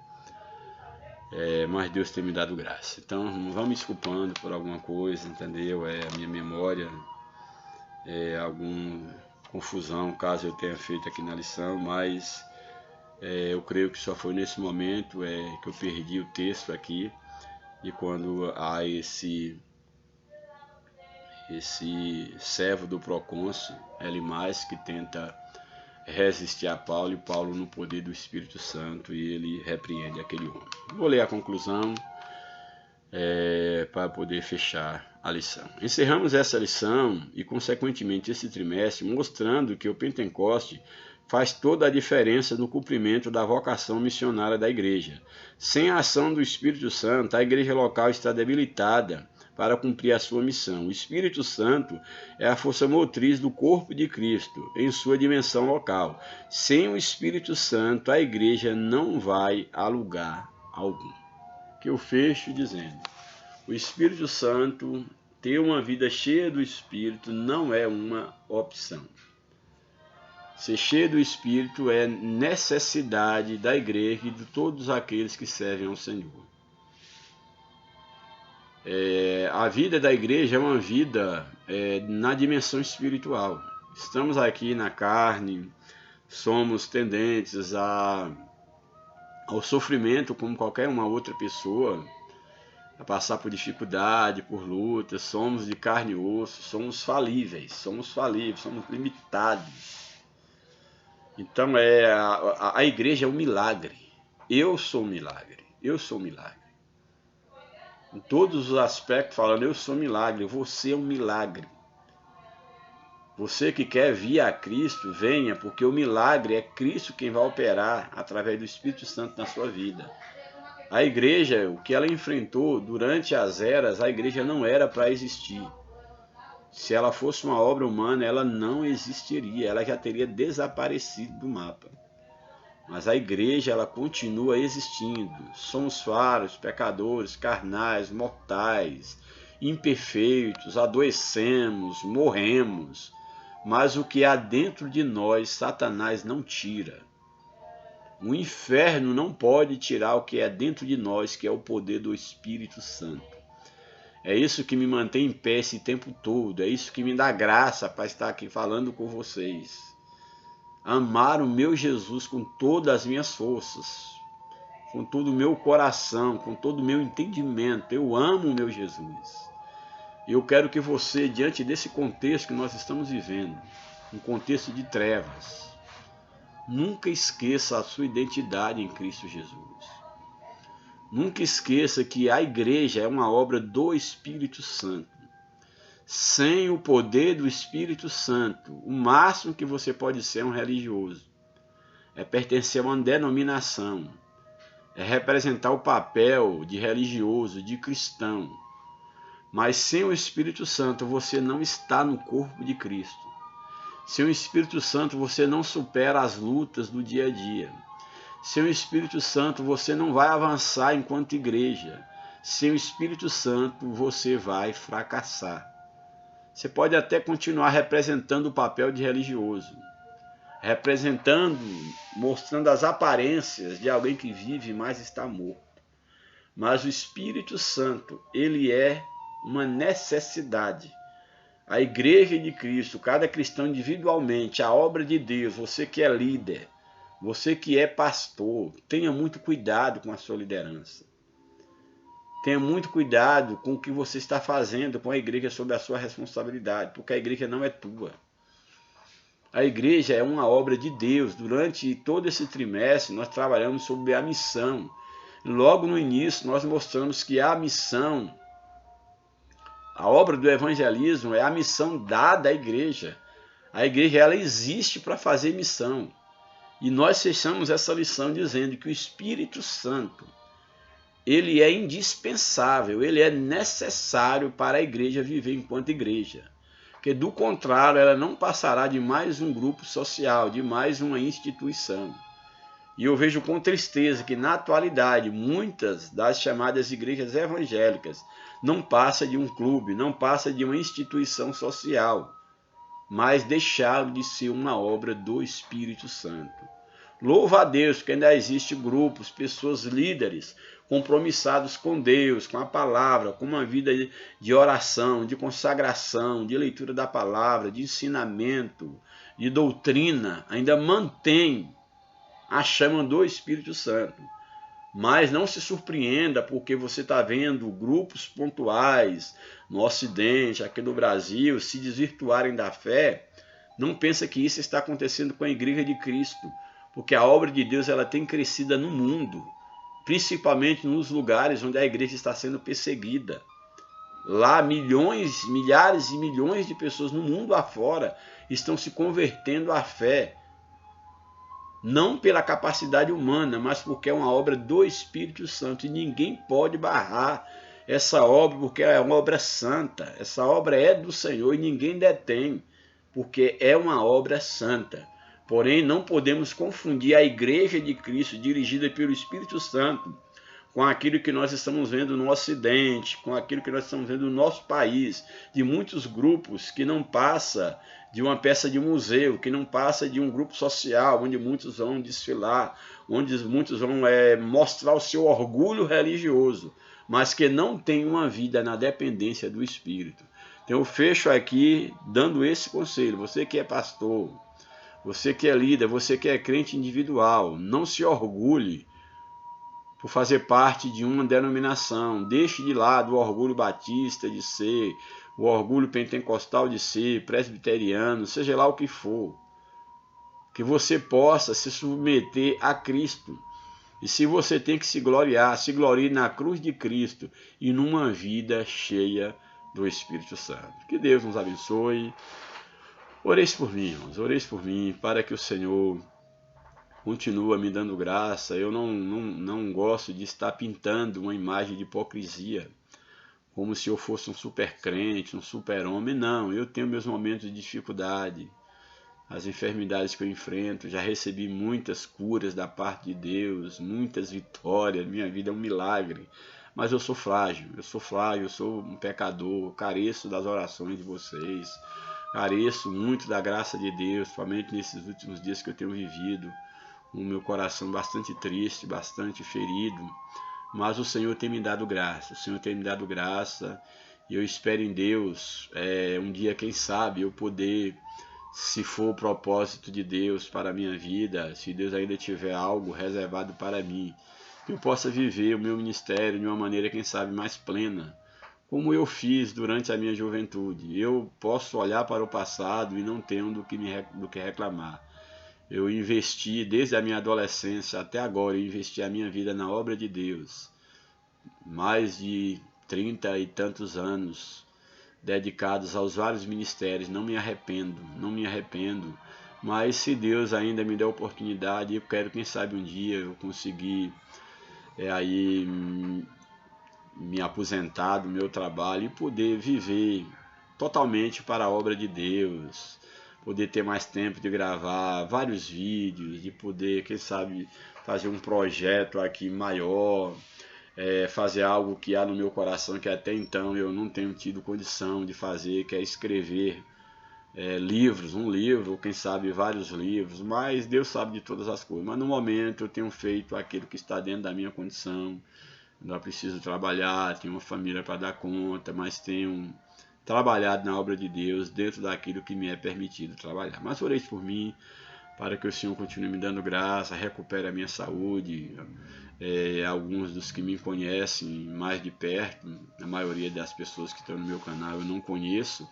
Mas Deus tem me dado graça. Então não vão me desculpando por alguma coisa, entendeu? A minha memória, alguma confusão, caso eu tenha feito aqui na lição, mas eu creio que só foi nesse momento que eu perdi o texto aqui, e quando há esse servo do procônsul, Elimais, que tenta resistir a Paulo, e Paulo, no poder do Espírito Santo, e ele repreende aquele homem. Vou ler a conclusão para poder fechar a lição. Encerramos essa lição e, consequentemente, esse trimestre, mostrando que o Pentecoste faz toda a diferença no cumprimento da vocação missionária da igreja. Sem a ação do Espírito Santo, a igreja local está debilitada para cumprir a sua missão. O Espírito Santo é a força motriz do corpo de Cristo em sua dimensão local. Sem o Espírito Santo, a igreja não vai a lugar algum. Que eu fecho dizendo: o Espírito Santo, ter uma vida cheia do Espírito, não é uma opção. Ser cheio do Espírito é necessidade da igreja e de todos aqueles que servem ao Senhor. A vida da igreja é uma vida na dimensão espiritual. Estamos aqui na carne, somos tendentes ao sofrimento como qualquer uma outra pessoa, a passar por dificuldade, por luta. Somos de carne e osso, somos falíveis, somos limitados. Então a igreja é um milagre. eu sou milagre, eu sou milagre. Em todos os aspectos falando, eu sou milagre, você é um milagre. Você que quer vir a Cristo, venha, porque o milagre é Cristo quem vai operar através do Espírito Santo na sua vida. A igreja, o que ela enfrentou durante as eras, a igreja não era para existir. Se ela fosse uma obra humana, ela não existiria, ela já teria desaparecido do mapa. Mas a igreja, ela continua existindo. Somos falhos, pecadores, carnais, mortais, imperfeitos, adoecemos, morremos. Mas o que há dentro de nós, Satanás não tira. O inferno não pode tirar o que é dentro de nós, que é o poder do Espírito Santo. É isso que me mantém em pé esse tempo todo, é isso que me dá graça para estar aqui falando com vocês. Amar o meu Jesus com todas as minhas forças, com todo o meu coração, com todo o meu entendimento. Eu amo o meu Jesus. Eu quero que você, diante desse contexto que nós estamos vivendo, um contexto de trevas, nunca esqueça a sua identidade em Cristo Jesus. Nunca esqueça que a igreja é uma obra do Espírito Santo. Sem o poder do Espírito Santo, o máximo que você pode ser é um religioso. É pertencer a uma denominação. É representar o papel de religioso, de cristão. Mas sem o Espírito Santo, você não está no corpo de Cristo. Sem o Espírito Santo, você não supera as lutas do dia a dia. Sem o Espírito Santo, você não vai avançar enquanto igreja. Sem o Espírito Santo, você vai fracassar. Você pode até continuar representando o papel de religioso, representando, mostrando as aparências de alguém que vive, mas está morto. Mas o Espírito Santo, ele é uma necessidade. A igreja de Cristo, cada cristão individualmente, a obra de Deus, você que é líder, você que é pastor, tenha muito cuidado com a sua liderança. Tenha muito cuidado com o que você está fazendo com a igreja sob a sua responsabilidade, porque a igreja não é tua. A igreja é uma obra de Deus. Durante todo esse trimestre, nós trabalhamos sobre a missão. Logo no início, nós mostramos que a missão, a obra do evangelismo, é a missão dada à igreja. A igreja, ela existe para fazer missão. E nós fechamos essa lição dizendo que o Espírito Santo, ele é indispensável, ele é necessário para a igreja viver enquanto igreja. Porque do contrário, ela não passará de mais um grupo social, de mais uma instituição. E eu vejo com tristeza que na atualidade, muitas das chamadas igrejas evangélicas não passa de um clube, não passa de uma instituição social, mas deixaram de ser uma obra do Espírito Santo. Louva a Deus que ainda existem grupos, pessoas líderes, compromissados com Deus, com a palavra, com uma vida de oração, de consagração, de leitura da palavra, de ensinamento, de doutrina, ainda mantém a chama do Espírito Santo. Mas não se surpreenda porque você está vendo grupos pontuais no Ocidente, aqui no Brasil, se desvirtuarem da fé. Não pensa que isso está acontecendo com a Igreja de Cristo, porque a obra de Deus ela tem crescido no mundo, principalmente nos lugares onde a igreja está sendo perseguida. Lá milhões, milhares e milhões de pessoas no mundo afora estão se convertendo à fé, não pela capacidade humana, mas porque é uma obra do Espírito Santo, e ninguém pode barrar essa obra, porque é uma obra santa. Essa obra é do Senhor e ninguém detém, porque é uma obra santa. Porém, não podemos confundir a igreja de Cristo, dirigida pelo Espírito Santo, com aquilo que nós estamos vendo no Ocidente, com aquilo que nós estamos vendo no nosso país, de muitos grupos que não passa de uma peça de museu, que não passa de um grupo social, onde muitos vão desfilar, onde muitos vão mostrar o seu orgulho religioso, mas que não tem uma vida na dependência do Espírito. Então eu fecho aqui dando esse conselho. Você que é pastor, você que é líder, você que é crente individual, não se orgulhe por fazer parte de uma denominação. Deixe de lado o orgulho batista de ser, o orgulho pentecostal de ser, presbiteriano, seja lá o que for. Que você possa se submeter a Cristo. E se você tem que se gloriar, se glorie na cruz de Cristo e numa vida cheia do Espírito Santo. Que Deus nos abençoe. Oreis por mim, irmãos, oreis por mim, para que o Senhor continue me dando graça. Eu não gosto de estar pintando uma imagem de hipocrisia, como se eu fosse um super crente, um super homem. Não, eu tenho meus momentos de dificuldade, as enfermidades que eu enfrento. Já recebi muitas curas da parte de Deus, muitas vitórias. Minha vida é um milagre. Mas eu sou frágil, eu sou um pecador, careço das orações de vocês, careço muito da graça de Deus, somente nesses últimos dias que eu tenho vivido, o meu coração bastante triste, bastante ferido. Mas o Senhor tem me dado graça, o Senhor tem me dado graça, e eu espero em Deus, um dia, quem sabe, eu poder, se for o propósito de Deus para a minha vida, se Deus ainda tiver algo reservado para mim, que eu possa viver o meu ministério de uma maneira, quem sabe, mais plena, como eu fiz durante a minha juventude. Eu posso olhar para o passado e não tenho do que reclamar. Eu investi desde a minha adolescência até agora, eu investi a minha vida na obra de Deus. Mais de 30 e tantos anos dedicados aos vários ministérios. Não me arrependo, não me arrependo. Mas se Deus ainda me der a oportunidade, eu quero, quem sabe, um dia eu conseguir aí me aposentar do meu trabalho e poder viver totalmente para a obra de Deus, poder ter mais tempo de gravar vários vídeos, de poder, quem sabe, fazer um projeto aqui maior, fazer algo que há no meu coração que até então eu não tenho tido condição de fazer, que é escrever livros, um livro, quem sabe vários livros, mas Deus sabe de todas as coisas. Mas no momento eu tenho feito aquilo que está dentro da minha condição. Eu preciso trabalhar, tenho uma família para dar conta, mas tenho trabalhado na obra de Deus dentro daquilo que me é permitido trabalhar. Mas oreis por mim, para que o Senhor continue me dando graça, recupere a minha saúde. Alguns dos que me conhecem mais de perto, a maioria das pessoas que estão no meu canal eu não conheço,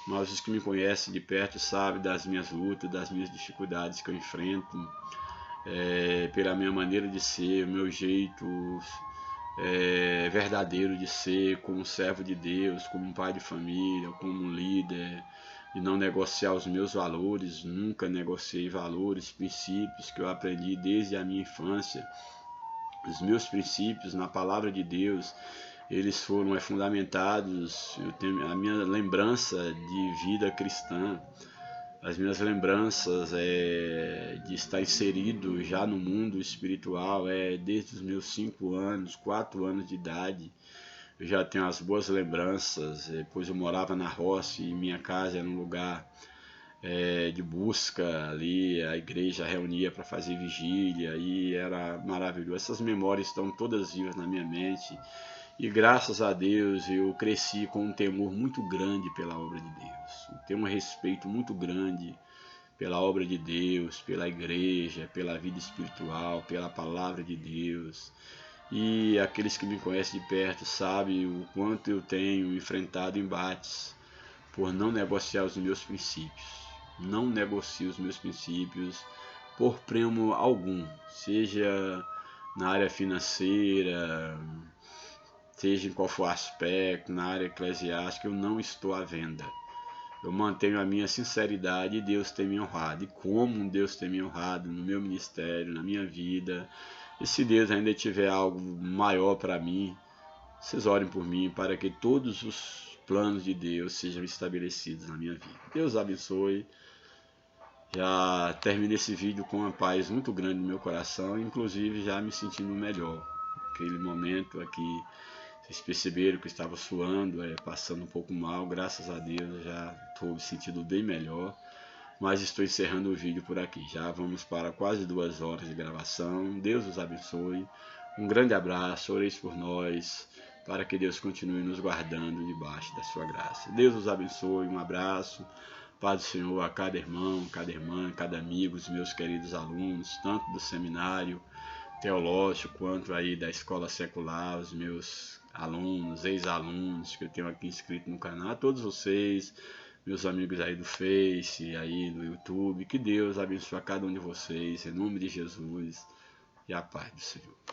mas os que me conhecem de perto sabem das minhas lutas, das minhas dificuldades que eu enfrento, pela minha maneira de ser, o meu jeito verdadeiro de ser, como um servo de Deus, como um pai de família, como um líder, de não negociar os meus valores. Nunca negociei valores, princípios que eu aprendi desde a minha infância. Os meus princípios na palavra de Deus, eles foram fundamentados. Eu tenho a minha lembrança de vida cristã, as minhas lembranças de estar inserido já no mundo espiritual desde os meus 5 anos, 4 anos de idade. Eu já tenho as boas lembranças, pois eu morava na roça e minha casa era um lugar de busca ali, a igreja reunia para fazer vigília e era maravilhoso. Essas memórias estão todas vivas na minha mente e graças a Deus eu cresci com um temor muito grande pela obra de Deus. Eu tenho um respeito muito grande pela obra de Deus, pela igreja, pela vida espiritual, pela palavra de Deus. E aqueles que me conhecem de perto sabem o quanto eu tenho enfrentado embates por não negociar os meus princípios. Não negocio os meus princípios por prêmio algum, seja na área financeira, seja em qual for aspecto, na área eclesiástica, eu não estou à venda. Eu mantenho a minha sinceridade e Deus tem me honrado. E como Deus tem me honrado no meu ministério, na minha vida. E se Deus ainda tiver algo maior para mim, vocês orem por mim para que todos os planos de Deus sejam estabelecidos na minha vida. Deus abençoe. Já terminei esse vídeo com uma paz muito grande no meu coração, inclusive já me sentindo melhor. Aquele momento aqui, vocês perceberam que eu estava suando, passando um pouco mal, graças a Deus já estou me sentindo bem melhor. Mas estou encerrando o vídeo por aqui. Já vamos para quase 2 horas de gravação. Deus os abençoe. Um grande abraço, oreis por nós, para que Deus continue nos guardando debaixo da sua graça. Deus os abençoe, um abraço. Paz do Senhor a cada irmão, cada irmã, cada amigo, os meus queridos alunos, tanto do seminário teológico quanto aí da escola secular, os meus alunos, ex-alunos que eu tenho aqui inscrito no canal, a todos vocês, meus amigos aí do Face, aí do YouTube, que Deus abençoe a cada um de vocês, em nome de Jesus. e a paz do Senhor.